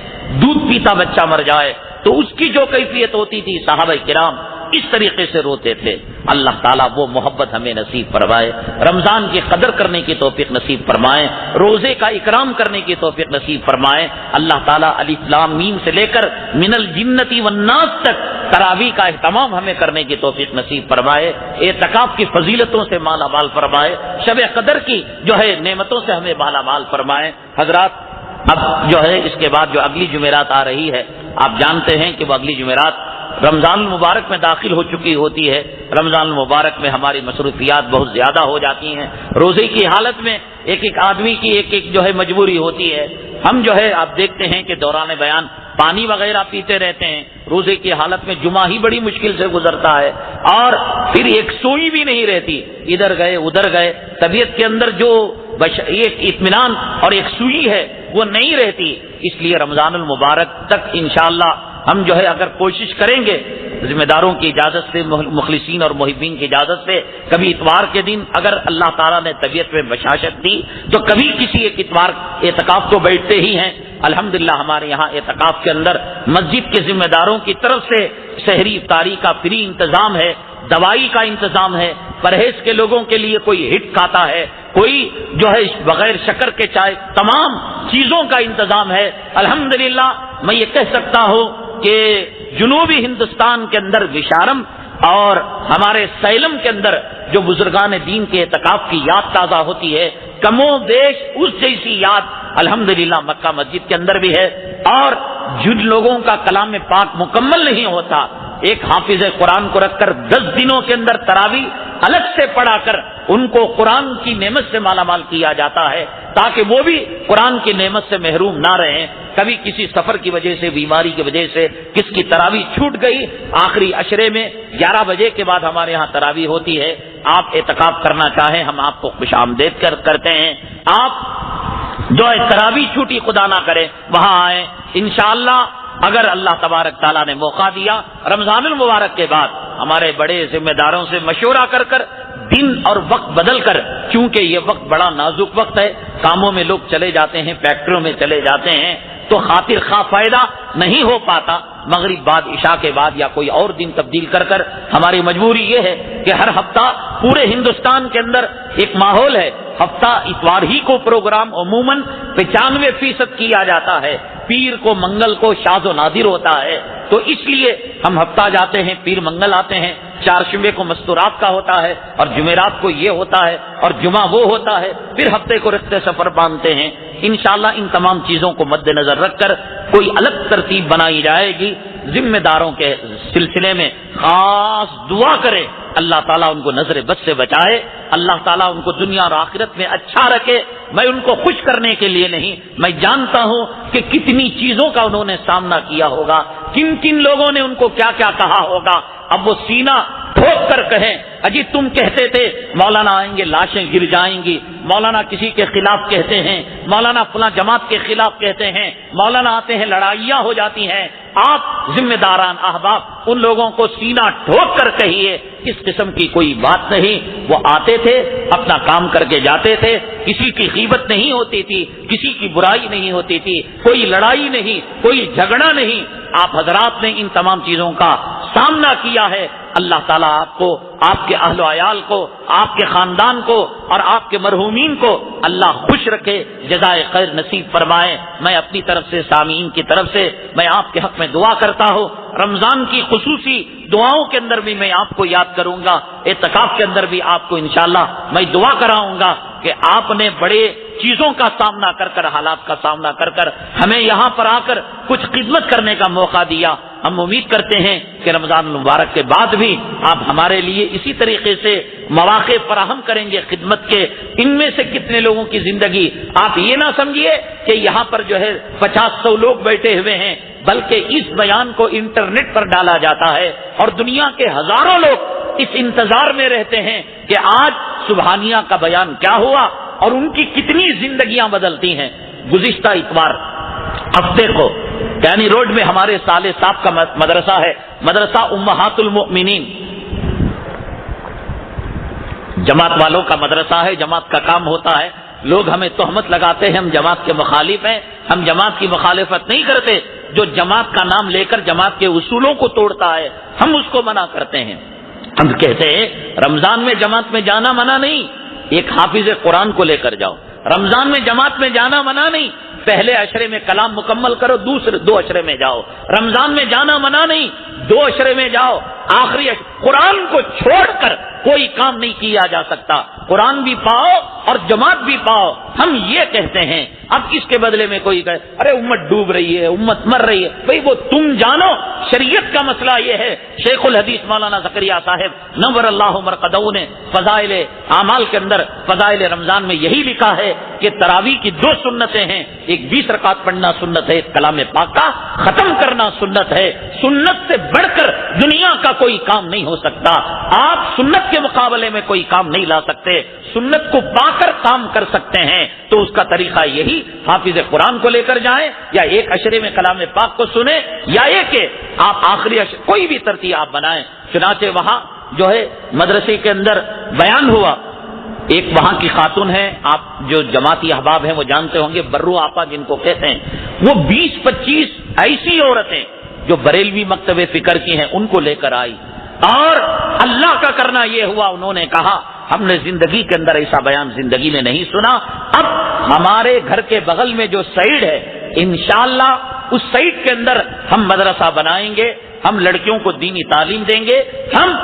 دودھ پیتا بچہ مر جائے تو اس کی جو کیفیت ہوتی تھی، صحابہ کرام اس طریقے سے روتے تھے۔ اللہ تعالیٰ وہ محبت ہمیں نصیب فرمائے، رمضان کی قدر کرنے کی توفیق نصیب فرمائے، روزے کا اکرام کرنے کی توفیق نصیب فرمائے۔ اللہ تعالیٰ الف لام میم سے لے کر من الجنتی والناس تک تراویح کا اہتمام ہمیں کرنے کی توفیق نصیب فرمائے، اعتکاف کی فضیلتوں سے مالا مال فرمائے، شب قدر کی جو ہے نعمتوں سے ہمیں مالا مال فرمائے۔ حضرات اب جو ہے اس کے بعد جو اگلی جمعرات آ رہی ہے، آپ جانتے ہیں کہ وہ اگلی جمعرات رمضان المبارک میں داخل ہو چکی ہوتی ہے۔ رمضان المبارک میں ہماری مصروفیات بہت زیادہ ہو جاتی ہیں، روزے کی حالت میں ایک ایک آدمی کی ایک ایک جو ہے مجبوری ہوتی ہے۔ ہم جو ہے آپ دیکھتے ہیں کہ دوران بیان پانی وغیرہ پیتے رہتے ہیں، روزے کی حالت میں جمعہ ہی بڑی مشکل سے گزرتا ہے، اور پھر ایک سوئی بھی نہیں رہتی، ادھر گئے ادھر گئے، طبیعت کے اندر جو ایک اطمینان اور ایک سوئی ہے وہ نہیں رہتی۔ اس لیے رمضان المبارک تک انشاءاللہ ہم جو ہے اگر کوشش کریں گے، ذمہ داروں کی اجازت سے، مخلصین اور محبین کی اجازت سے، کبھی اتوار کے دن اگر اللہ تعالیٰ نے طبیعت میں بشاشت دی تو کبھی کسی ایک اتوار اعتکاف تو بیٹھتے ہی ہیں۔ الحمدللہ ہمارے یہاں اعتکاف کے اندر مسجد کے ذمہ داروں کی طرف سے شہری افطاری کا فری انتظام ہے، دوائی کا انتظام ہے، پرہیز کے لوگوں کے لیے کوئی ہٹ کھاتا ہے، کوئی جو ہے بغیر شکر کے چائے، تمام چیزوں کا انتظام ہے۔ الحمدللہ میں یہ کہہ سکتا ہوں کہ جنوبی ہندوستان کے اندر وشارم اور ہمارے سیلم کے اندر جو بزرگان دین کے اعتکاف کی یاد تازہ ہوتی ہے، کم و بیش اس جیسی یاد الحمدللہ مکہ مسجد کے اندر بھی ہے۔ اور جن لوگوں کا کلام پاک مکمل نہیں ہوتا، ایک حافظ قرآن کو رکھ کر 10 دنوں کے اندر تراویح الگ سے پڑھا کر ان کو قرآن کی نعمت سے مالا مال کیا جاتا ہے، تاکہ وہ بھی قرآن کی نعمت سے محروم نہ رہیں۔ کبھی کسی سفر کی وجہ سے، بیماری کی وجہ سے کس کی تراویح چھوٹ گئی، آخری عشرے میں 11 بجے کے بعد ہمارے ہاں تراویح ہوتی ہے۔ آپ اعتکاف کرنا چاہیں ہم آپ کو خوش آمدید کرتے ہیں۔ آپ جو ہے تراویح چھوٹی خدا نہ کرے وہاں آئیں انشاءاللہ۔ اگر اللہ تبارک تعالیٰ نے موقع دیا رمضان المبارک کے بعد ہمارے بڑے ذمہ داروں سے مشورہ کر دن اور وقت بدل کر، کیونکہ یہ وقت بڑا نازک وقت ہے، کاموں میں لوگ چلے جاتے ہیں، فیکٹریوں میں چلے جاتے ہیں، تو خاطر خواہ فائدہ نہیں ہو پاتا۔ مغرب بعد عشاء کے بعد یا کوئی اور دن تبدیل کر ہماری مجبوری یہ ہے کہ ہر ہفتہ پورے ہندوستان کے اندر ایک ماحول ہے، ہفتہ اتوار ہی کو پروگرام عموماً 95% کیا جاتا ہے، پیر کو منگل کو شاذ و نادر ہوتا ہے، تو اس لیے ہم ہفتہ جاتے ہیں، پیر منگل آتے ہیں، چہارشنبے کو مستورات کا ہوتا ہے اور جمعرات کو یہ ہوتا ہے اور جمعہ وہ ہوتا ہے، پھر ہفتے کو رخت سفر باندھتے ہیں۔ انشاءاللہ ان تمام چیزوں کو مد نظر رکھ کر کوئی الگ ترتیب بنائی جائے گی۔ ذمہ داروں کے سلسلے میں خاص دعا کرے، اللہ تعالیٰ ان کو نظر بد سے بچائے، اللہ تعالیٰ ان کو دنیا اور آخرت میں اچھا رکھے۔ میں ان کو خوش کرنے کے لیے نہیں، میں جانتا ہوں کہ کتنی چیزوں کا انہوں نے سامنا کیا ہوگا، کن کن لوگوں نے ان کو کیا کیا کہا ہوگا۔ اب وہ سینہ ٹھوک کر کہیں، اجی تم کہتے تھے مولانا آئیں گے لاشیں گر جائیں گی، مولانا کسی کے خلاف کہتے ہیں، مولانا فلاں جماعت کے خلاف کہتے ہیں، مولانا آتے ہیں لڑائیاں ہو جاتی ہیں۔ آپ ذمہ داران احباب ان لوگوں کو سینہ ٹھوک کر کہیے اس قسم کی کوئی بات نہیں۔ وہ آتے تھے، اپنا کام کر کے جاتے تھے، کسی کی غیبت نہیں ہوتی تھی، کسی کی برائی نہیں ہوتی تھی، کوئی لڑائی نہیں، کوئی جھگڑا نہیں۔ آپ حضرات نے ان تمام چیزوں کا سامنا کیا ہے۔ اللہ تعالیٰ آپ کو، آپ کے اہل و عیال کو، آپ کے خاندان کو اور آپ کے مرحومین کو اللہ خوش رکھے، جزائے خیر نصیب فرمائے۔ میں اپنی طرف سے، سامعین کی طرف سے میں آپ کے حق میں دعا کرتا ہوں۔ رمضان کی خصوصی دعاؤں کے اندر بھی میں آپ کو یاد کروں گا، اعتکاف کے اندر بھی آپ کو انشاءاللہ میں دعا کراؤں گا کہ آپ نے بڑے چیزوں کا سامنا کر حالات کا سامنا کر ہمیں یہاں پر آ کر کچھ خدمت کرنے کا موقع دیا۔ ہم امید کرتے ہیں کہ رمضان المبارک کے بعد بھی آپ ہمارے لیے اسی طریقے سے مواقع فراہم کریں گے خدمت کے۔ ان میں سے کتنے لوگوں کی زندگی، آپ یہ نہ سمجھیے کہ یہاں پر جو ہے 50-100 لوگ بیٹھے ہوئے ہیں، بلکہ اس بیان کو انٹرنیٹ پر ڈالا جاتا ہے اور دنیا کے ہزاروں لوگ اس انتظار میں رہتے ہیں کہ آج سبحانیہ کا بیان کیا ہوا اور ان کی کتنی زندگیاں بدلتی ہیں۔ گزشتہ اتوار ہفتے کو کینی روڈ میں ہمارے صالح صاحب کا مدرسہ ہے، مدرسہ امہات المؤمنین، جماعت والوں کا مدرسہ ہے، جماعت کا کام ہوتا ہے۔ لوگ ہمیں تہمت لگاتے ہیں ہم جماعت کے مخالف ہیں، ہم جماعت کی مخالفت نہیں کرتے۔ جو جماعت کا نام لے کر جماعت کے اصولوں کو توڑتا ہے ہم اس کو منع کرتے ہیں۔ ہم کہتے ہیں رمضان میں جماعت میں جانا منع نہیں، ایک حافظ قرآن کو لے کر جاؤ۔ رمضان میں جماعت میں جانا منع نہیں، پہلے عشرے میں کلام مکمل کرو، دوسرے 2 عشرے میں جاؤ۔ رمضان میں جانا منع نہیں، 2 عشرے میں جاؤ۔ آخری قرآن کو چھوڑ کر کوئی کام نہیں کیا جا سکتا، قرآن بھی پاؤ اور جماعت بھی پاؤ، ہم یہ کہتے ہیں۔ اب اس کے بدلے میں کوئی کہے ارے امت ڈوب رہی ہے، امت مر رہی ہے، بھئی وہ تم جانو۔ شریعت کا مسئلہ یہ ہے، شیخ الحدیث مولانا زکریہ صاحب نور اللہ مرقدہ نے فضائل اعمال کے اندر فضائل رمضان میں یہی لکھا ہے کہ تراویح کی 2 سنتیں ہیں، ایک 20 رکعت پڑھنا سنت ہے، کلام پاک کا ختم کرنا سنت ہے۔ سنت سے بڑھ کر دنیا کا کوئی کام نہیں ہو سکتا، آپ سنت کے مقابلے میں کوئی کام نہیں لا سکتے، سنت کو پا کر کام کر سکتے ہیں۔ تو اس کا طریقہ یہی، حافظ قرآن کو لے کر جائیں یا ایک عشرے میں کلام پاک کو سنیں، یا یہ کہ آپ آخری کوئی بھی ترتیب آپ بنائیں۔ چنانچہ وہاں جو ہے مدرسے کے اندر بیان ہوا، ایک وہاں کی خاتون ہے، آپ جو جماعتی احباب ہیں وہ جانتے ہوں گے، برو آپا جن کو کہتے ہیں، وہ 20-25 ایسی عورتیں جو بریلوی مکتب فکر کی ہیں ان کو لے کر آئی، اور اللہ کا کرنا یہ ہوا، انہوں نے کہا ہم نے زندگی کے اندر ایسا بیان زندگی میں نہیں سنا، اب ہمارے گھر کے بغل میں جو سائڈ ہے انشاءاللہ اس سائڈ کے اندر ہم مدرسہ بنائیں گے، ہم لڑکیوں کو دینی تعلیم دیں گے، ہم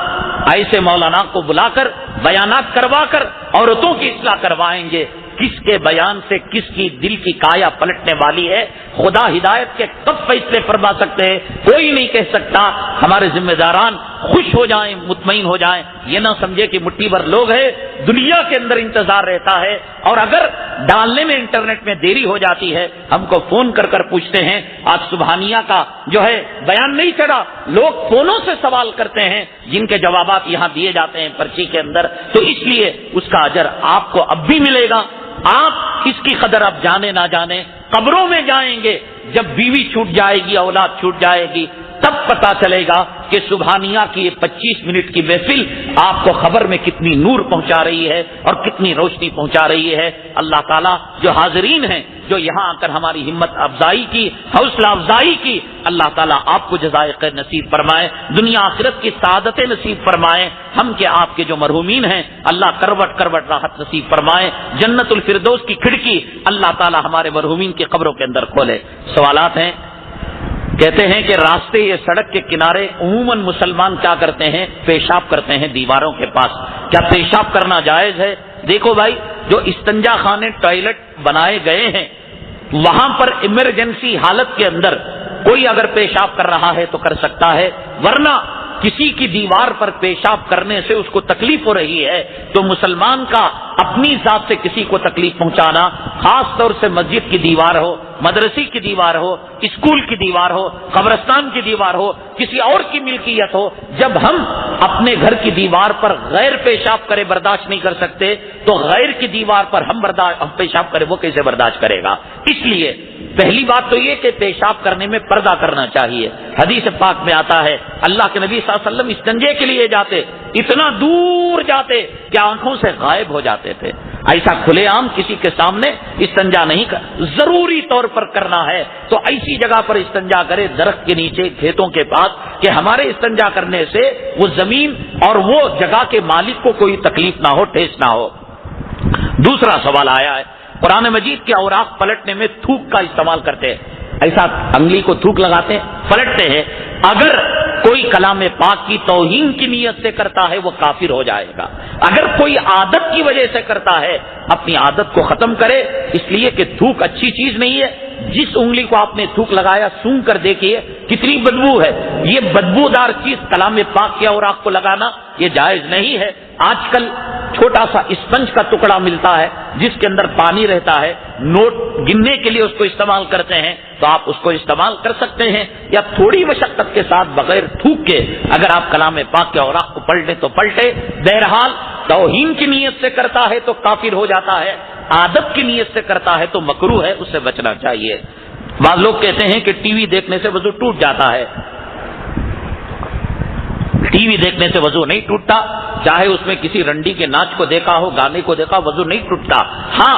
ایسے مولانا کو بلا کر بیانات کروا کر عورتوں کی اصلاح کروائیں گے۔ کس کے بیان سے کس کی دل کی کایا پلٹنے والی ہے، خدا ہدایت کے کب فیصلے فرما سکتے ہیں، کوئی نہیں کہہ سکتا۔ ہمارے ذمہ داران خوش ہو جائیں، مطمئن ہو جائیں، یہ نہ سمجھے کہ مٹھی بھر لوگ ہیں، دنیا کے اندر انتظار رہتا ہے، اور اگر ڈالنے میں انٹرنیٹ میں دیری ہو جاتی ہے ہم کو فون کر کر پوچھتے ہیں، آج سبحانیہ کا جو ہے بیان نہیں چڑھا، لوگ فونوں سے سوال کرتے ہیں جن کے جوابات یہاں دیے جاتے ہیں پرچی کے اندر، تو اس لیے اس کا اجر آپ کو اب بھی ملے گا۔ آپ اس کی قدر اب جانے نہ جانے، قبروں میں جائیں گے جب بیوی چھوٹ جائے گی، اولاد چھوٹ جائے گی، تب پتا چلے گا کہ سبحانیہ کی یہ 25 منٹ کی محفل آپ کو خبر میں کتنی نور پہنچا رہی ہے اور کتنی روشنی پہنچا رہی ہے۔ اللہ تعالیٰ جو حاضرین ہیں، جو یہاں آ کر ہماری ہمت افزائی کی، حوصلہ افزائی کی، اللہ تعالیٰ آپ کو جزائے خیر نصیب فرمائے، دنیا آخرت کی سعادتیں نصیب فرمائے۔ ہم کے آپ کے جو مرحومین ہیں اللہ کروٹ کروٹ راحت نصیب فرمائے، جنت الفردوس کی کھڑکی اللہ تعالیٰ ہمارے مرحومین کی قبروں کے اندر کھولے۔ سوالات ہیں؟ کہتے ہیں کہ راستے یا سڑک کے کنارے عموماً مسلمان کیا کرتے ہیں، پیشاب کرتے ہیں دیواروں کے پاس، کیا پیشاب کرنا جائز ہے؟ دیکھو بھائی، جو استنجا خانے ٹوائلٹ بنائے گئے ہیں وہاں پر ایمرجنسی حالت کے اندر کوئی اگر پیشاب کر رہا ہے تو کر سکتا ہے، ورنہ کسی کی دیوار پر پیشاب کرنے سے اس کو تکلیف ہو رہی ہے تو مسلمان کا اپنی ذات سے کسی کو تکلیف پہنچانا، خاص طور سے مسجد کی دیوار ہو، مدرسے کی دیوار ہو، اسکول کی دیوار ہو، قبرستان کی دیوار ہو، کسی اور کی ملکیت ہو، جب ہم اپنے گھر کی دیوار پر غیر پیشاب کرے برداشت نہیں کر سکتے تو غیر کی دیوار پر ہم پیشاب کرے وہ کیسے برداشت کرے گا؟ اس لیے پہلی بات تو یہ کہ پیشاب کرنے میں پردہ کرنا چاہیے۔ حدیث پاک میں آتا ہے اللہ کے نبی صلی اللہ علیہ وسلم استنجے کے لیے جاتے، اتنا دور جاتے کہ آنکھوں سے غائب ہو جاتے تھے۔ ایسا کھلے عام کسی کے سامنے استنجا نہیں کر، ضروری طور پر کرنا ہے تو ایسی جگہ پر استنجا کرے، درخت کے نیچے، کھیتوں کے پاس، کہ ہمارے استنجا کرنے سے وہ زمین اور وہ جگہ کے مالک کو کوئی تکلیف نہ ہو، ٹھیس نہ ہو۔ دوسرا سوال آیا ہے، قرآن مجید کے اوراق پلٹنے میں تھوک کا استعمال کرتے ہیں، ایسا انگلی کو تھوک لگاتے ہیں، پلٹتے ہیں، اگر کوئی کلام پاک کی توہین کی نیت سے کرتا ہے وہ کافر ہو جائے گا۔ اگر کوئی عادت کی وجہ سے کرتا ہے اپنی عادت کو ختم کرے، اس لیے کہ تھوک اچھی چیز نہیں ہے۔ جس انگلی کو آپ نے تھوک لگایا سونگ کر دیکھیے کتنی بدبو ہے، یہ بدبودار چیز کلام پاک کے اوراق کو لگانا یہ جائز نہیں ہے۔ آج کل چھوٹا سا اسپنج کا ٹکڑا ملتا ہے جس کے اندر پانی رہتا ہے، نوٹ گننے کے لیے اس کو استعمال کرتے ہیں، تو آپ اس کو استعمال کر سکتے ہیں، یا تھوڑی مشقت کے ساتھ بغیر تھوک کے اگر آپ کلام پاک کے اوراق کو پلٹیں تو پلٹے۔ بہرحال توہین کی نیت سے کرتا ہے تو کافر ہو جاتا ہے، عادت کی نیت سے کرتا ہے تو مکروہ ہے، اس سے بچنا چاہیے۔ بعض لوگ کہتے ہیں کہ ٹی وی دیکھنے سے وضو ٹوٹ جاتا ہے، ٹی وی دیکھنے سے وضو نہیں ٹوٹتا، چاہے اس میں کسی رنڈی کے ناچ کو دیکھا ہو، گانے کو دیکھا، وضو نہیں ٹوٹتا۔ ہاں،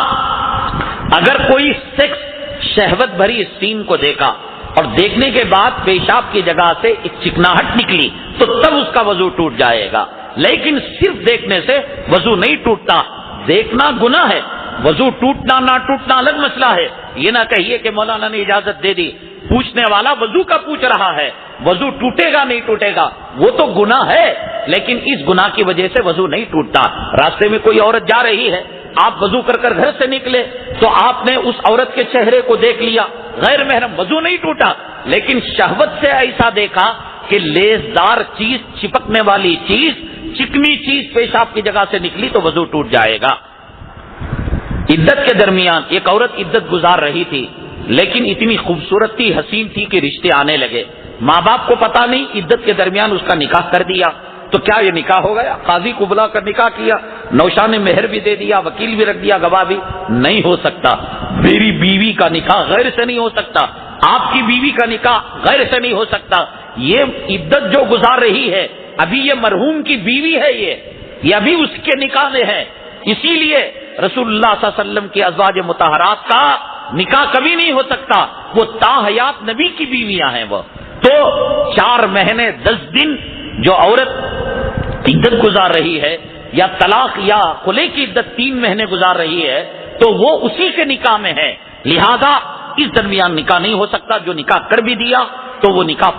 اگر کوئی سیکس شہوت بھری سین کو دیکھا اور دیکھنے کے بعد پیشاب کی جگہ سے ایک چکناہٹ نکلی تو تب اس کا وضو ٹوٹ جائے گا، لیکن صرف دیکھنے سے وضو نہیں ٹوٹتا۔ دیکھنا گناہ ہے، وضو ٹوٹنا نہ ٹوٹنا الگ مسئلہ ہے۔ یہ نہ کہیے کہ مولانا نے اجازت دے دی، پوچھنے والا وضو کا پوچھ رہا ہے، وضو ٹوٹے گا نہیں ٹوٹے گا وہ تو گناہ ہے، لیکن اس گناہ کی وجہ سے وضو نہیں ٹوٹتا۔ راستے میں کوئی عورت جا رہی ہے، آپ وضو کر کر گھر سے نکلے تو آپ نے اس عورت کے چہرے کو دیکھ لیا، غیر محرم، وضو نہیں ٹوٹا، لیکن شہوت سے ایسا دیکھا کہ لیسدار چیز، چپکنے والی چیز، چکنی چیز پیشاب کی جگہ سے نکلی تو وضو ٹوٹ جائے گا۔ عدت کے درمیان ایک عورت عدت گزار رہی تھی، لیکن اتنی خوبصورت تھی، حسین تھی کہ رشتے آنے لگے، ماں باپ کو پتا نہیں، عدت کے درمیان اس کا نکاح کر دیا، تو کیا یہ نکاح ہو گیا؟ قاضی کو بلا کر نکاح کیا، نوشا نے مہر بھی دے دیا، وکیل بھی رکھ دیا، گواہ بھی، نہیں ہو سکتا۔ میری بیوی کا نکاح غیر سے نہیں ہو سکتا، آپ کی بیوی کا نکاح غیر سے نہیں ہو سکتا۔ یہ عدت جو گزار رہی ہے ابھی یہ مرحوم کی بیوی ہے، یہ ابھی اس کے نکاح میں ہے، اسی لیے رسول اللہ صلی اللہ علیہ وسلم کی ازواج مطہرات کا نکاح کبھی نہیں ہو سکتا، وہ تا حیات نبی کی بیویاں ہیں۔ وہ تو 4 مہینے 10 دن جو عورت عدت گزار رہی ہے، یا طلاق یا خلع کی عدت 3 مہینے گزار رہی ہے، تو وہ اسی کے نکاح میں ہے، لہذا اس درمیان نکاح نہیں ہو سکتا۔ جو نکاح کر بھی دیا تو وہ نکاح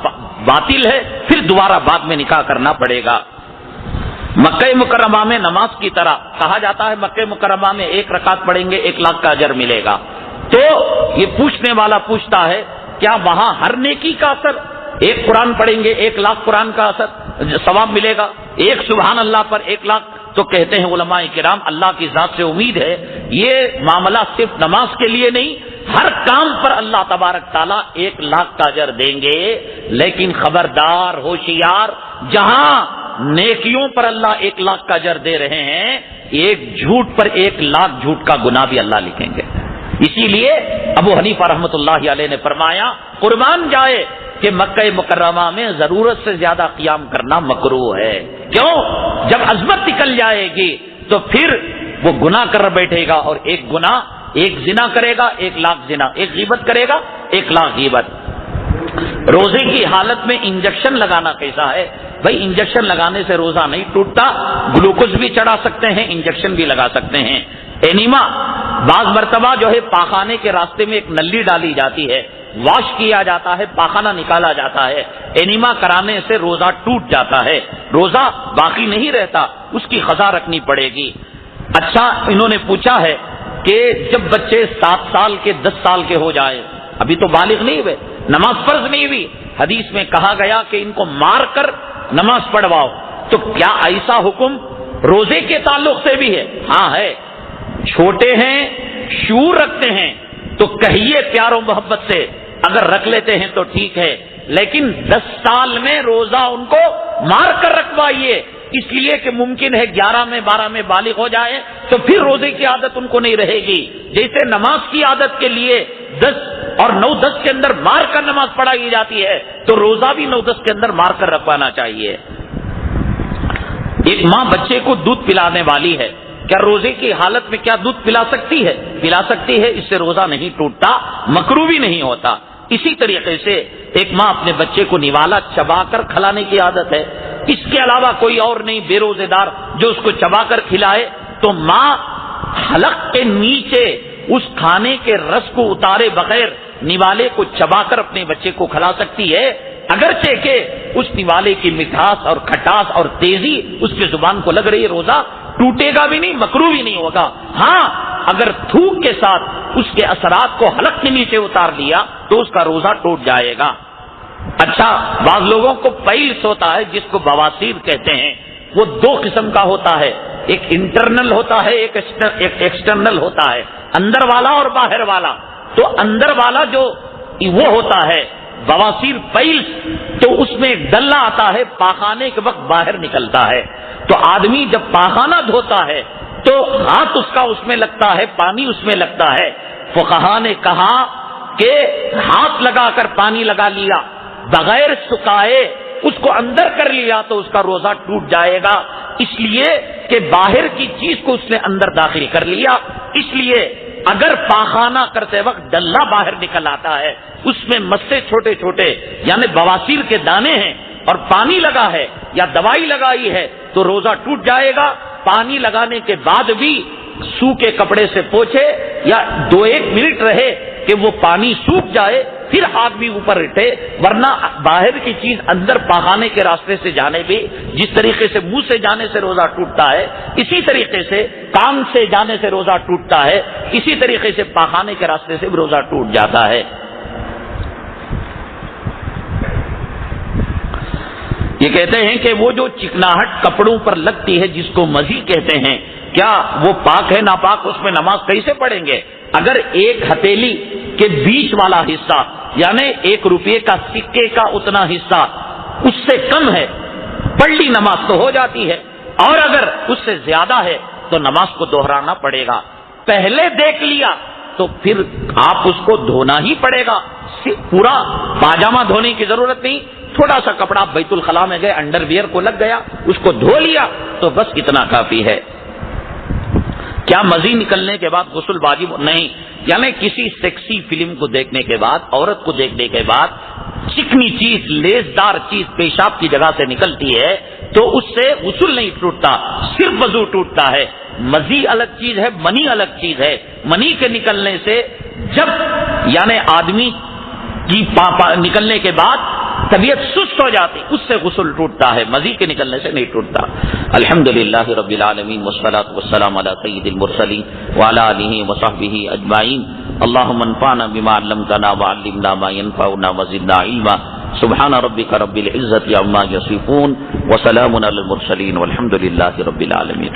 باطل ہے، پھر دوبارہ بعد میں نکاح کرنا پڑے گا۔ مکہ مکرمہ میں نماز کی طرح کہا جاتا ہے، مکہ مکرمہ میں 1 رکعت پڑھیں گے 1 لاکھ کا اجر ملے گا۔ تو یہ پوچھنے والا پوچھتا ہے کیا وہاں ہر نیکی کا اثر، 1 قرآن پڑھیں گے 1 لاکھ قرآن کا اثر ثواب ملے گا، 1 سبحان اللہ پر 1 لاکھ؟ تو کہتے ہیں علماء کرام اللہ کی ذات سے امید ہے یہ معاملہ صرف نماز کے لیے نہیں، ہر کام پر اللہ تبارک تعالیٰ 1 لاکھ کا اجر دیں گے، لیکن خبردار ہوشیار، جہاں نیکیوں پر اللہ 1 لاکھ کا اجر دے رہے ہیں، ایک جھوٹ پر 1 لاکھ جھوٹ کا گناہ بھی اللہ لکھیں گے۔ اسی لیے ابو حنیفہ رحمۃ اللہ علیہ نے فرمایا قربان جائے کہ مکہ مکرمہ میں ضرورت سے زیادہ قیام کرنا مکروہ ہے۔ کیوں؟ جب عظمت نکل جائے گی تو پھر وہ گناہ کر بیٹھے گا، اور 1 گناہ 1 زنا کرے گا 1 لاکھ زنا، 1 غیبت کرے گا 1 لاکھ غیبت۔ روزے کی حالت میں انجیکشن لگانا کیسا ہے؟ بھائی انجیکشن لگانے سے روزہ نہیں ٹوٹتا، گلوکوز بھی چڑھا سکتے ہیں، انجیکشن بھی لگا سکتے ہیں۔ اینیما بعض مرتبہ جو ہے پاخانے کے راستے میں ایک نلی ڈالی جاتی ہے، واش کیا جاتا ہے، پاخانہ نکالا جاتا ہے، اینیما کرانے سے روزہ ٹوٹ جاتا ہے، روزہ باقی نہیں رہتا، اس کی قضا رکھنی پڑے گی۔ اچھا انہوں نے پوچھا ہے کہ جب بچے 7 سال کے 10 سال کے ہو جائے، ابھی تو بالغ نہیں ہوئے، نماز فرض نہیں ہوئی، حدیث میں کہا گیا کہ ان کو مار کر نماز پڑھواؤ، تو کیا ایسا حکم روزے کے تعلق سے بھی ہے؟ ہاں ہے، چھوٹے ہیں شعور رکھتے ہیں تو کہیے پیار و محبت سے، اگر رکھ لیتے ہیں تو ٹھیک ہے، لیکن 10 سال میں روزہ ان کو مار کر رکھوائیے، اس لیے کہ ممکن ہے 11 میں 12 میں بالغ ہو جائے تو پھر روزے کی عادت ان کو نہیں رہے گی۔ جیسے نماز کی عادت کے لیے 10 اور 9-10 کے اندر مار کر نماز پڑھائی جاتی ہے، تو روزہ بھی 9-10 کے اندر مار کر رکھوانا چاہیے۔ ایک ماں بچے کو دودھ پلانے والی ہے، کیا روزے کی حالت میں کیا دودھ پلا سکتی ہے؟ پلا سکتی ہے، اس سے روزہ نہیں ٹوٹتا، مکروہ بھی نہیں ہوتا۔ اسی طریقے سے ایک ماں اپنے بچے کو نوالا چبا کر کھلانے کی عادت ہے، اس کے علاوہ کوئی اور نہیں بے روزے دار جو اس کو چبا کر کھلائے، تو ماں حلق کے نیچے اس کھانے کے رس کو اتارے بغیر نوالے کو چبا کر اپنے بچے کو کھلا سکتی ہے، اگرچہ کہ اس نوالے کی مٹھاس اور کھٹاس اور تیزی اس کے زبان کو لگ رہی ہے، روزہ ٹوٹے گا بھی نہیں، مکروہ بھی نہیں ہوگا۔ ہاں اگر تھوک کے ساتھ اس کے اثرات کو حلق کے نیچے اتار لیا تو اس کا روزہ ٹوٹ جائے گا۔ اچھا بعض لوگوں کو پیلس ہوتا ہے جس کو بواسیر کہتے ہیں، وہ 2 قسم کا ہوتا ہے، ایک انٹرنل ہوتا ہے ایک ایکسٹرنل ہوتا ہے، اندر والا اور باہر والا۔ تو اندر والا جو وہ ہوتا ہے بواسیر پیلس، تو اس میں ایک ڈلہ آتا ہے، پاخانے کے وقت باہر نکلتا ہے، تو آدمی جب پاخانہ دھوتا ہے تو ہاتھ اس کا اس میں لگتا ہے، پانی اس میں لگتا ہے۔ فقہا نے کہا کہ ہاتھ لگا کر پانی لگا لیا بغیر سکھائے اس کو اندر کر لیا تو اس کا روزہ ٹوٹ جائے گا، اس لیے کہ باہر کی چیز کو اس نے اندر داخل کر لیا۔ اس لیے اگر پاخانہ کرتے وقت ڈلہ باہر نکل آتا ہے، اس میں مسے چھوٹے چھوٹے یعنی بواسیر کے دانے ہیں اور پانی لگا ہے یا دوائی لگائی ہے تو روزہ ٹوٹ جائے گا۔ پانی لگانے کے بعد بھی سوکھے کپڑے سے پوچھے یا 2-1 منٹ رہے کہ وہ پانی سوکھ جائے پھر ہاتھ بھی اوپر اٹھے، ورنہ باہر کی چیز اندر پاخانے کے راستے سے جانے بھی، جس طریقے سے منہ سے جانے سے روزہ ٹوٹتا ہے، اسی طریقے سے کان سے جانے سے روزہ ٹوٹتا ہے، اسی طریقے سے پاخانے کے راستے سے بھی روزہ ٹوٹ جاتا ہے۔ یہ کہتے ہیں کہ وہ جو چکناہٹ کپڑوں پر لگتی ہے جس کو مزی کہتے ہیں، کیا وہ پاک ہے ناپاک؟ اس میں نماز کیسے پڑھیں گے؟ اگر 1 ہتھیلی کے بیچ والا حصہ یعنی 1 روپے کا سکے کا اتنا حصہ اس سے کم ہے، پڑھ لی نماز تو ہو جاتی ہے، اور اگر اس سے زیادہ ہے تو نماز کو دہرانا پڑے گا۔ پہلے دیکھ لیا تو پھر آپ اس کو دھونا ہی پڑے گا، پورا پاجامہ دھونے کی ضرورت نہیں، تھوڑا سا کپڑا بیت الخلا میں گئے انڈر ویئر کو لگ گیا، اس کو دھو لیا تو بس اتنا کافی ہے۔ کیا مزی نکلنے کے بعد غسل واجب نہیں؟ یعنی کسی سیکسی فلم کو دیکھنے کے بعد، عورت کو دیکھنے کے بعد چکنی چیز، لیسدار چیز پیشاب کی جگہ سے نکلتی ہے تو اس سے غسل نہیں ٹوٹتا، صرف وضو ٹوٹتا ہے۔ مزی الگ چیز ہے، منی الگ چیز ہے۔ منی کے نکلنے سے جب یعنی آدمی کی نکلنے کے بعد طبیعت سست ہو جاتی، اس سے غسل ٹوٹتا ہے، مزی کے نکلنے سے نہیں ٹوٹتا۔ الحمدللہ رب العالمین والصلاة والسلام علی سید المرسلین وعلی آلہ وصحبہ اجمعین۔ اللہم انفعنا بما علمتنا وعلمنا ما ينفعنا وزدنا علما۔ سبحان ربک رب العزة عما یصفون وسلام علی المرسلین والحمدللہ رب العالمین۔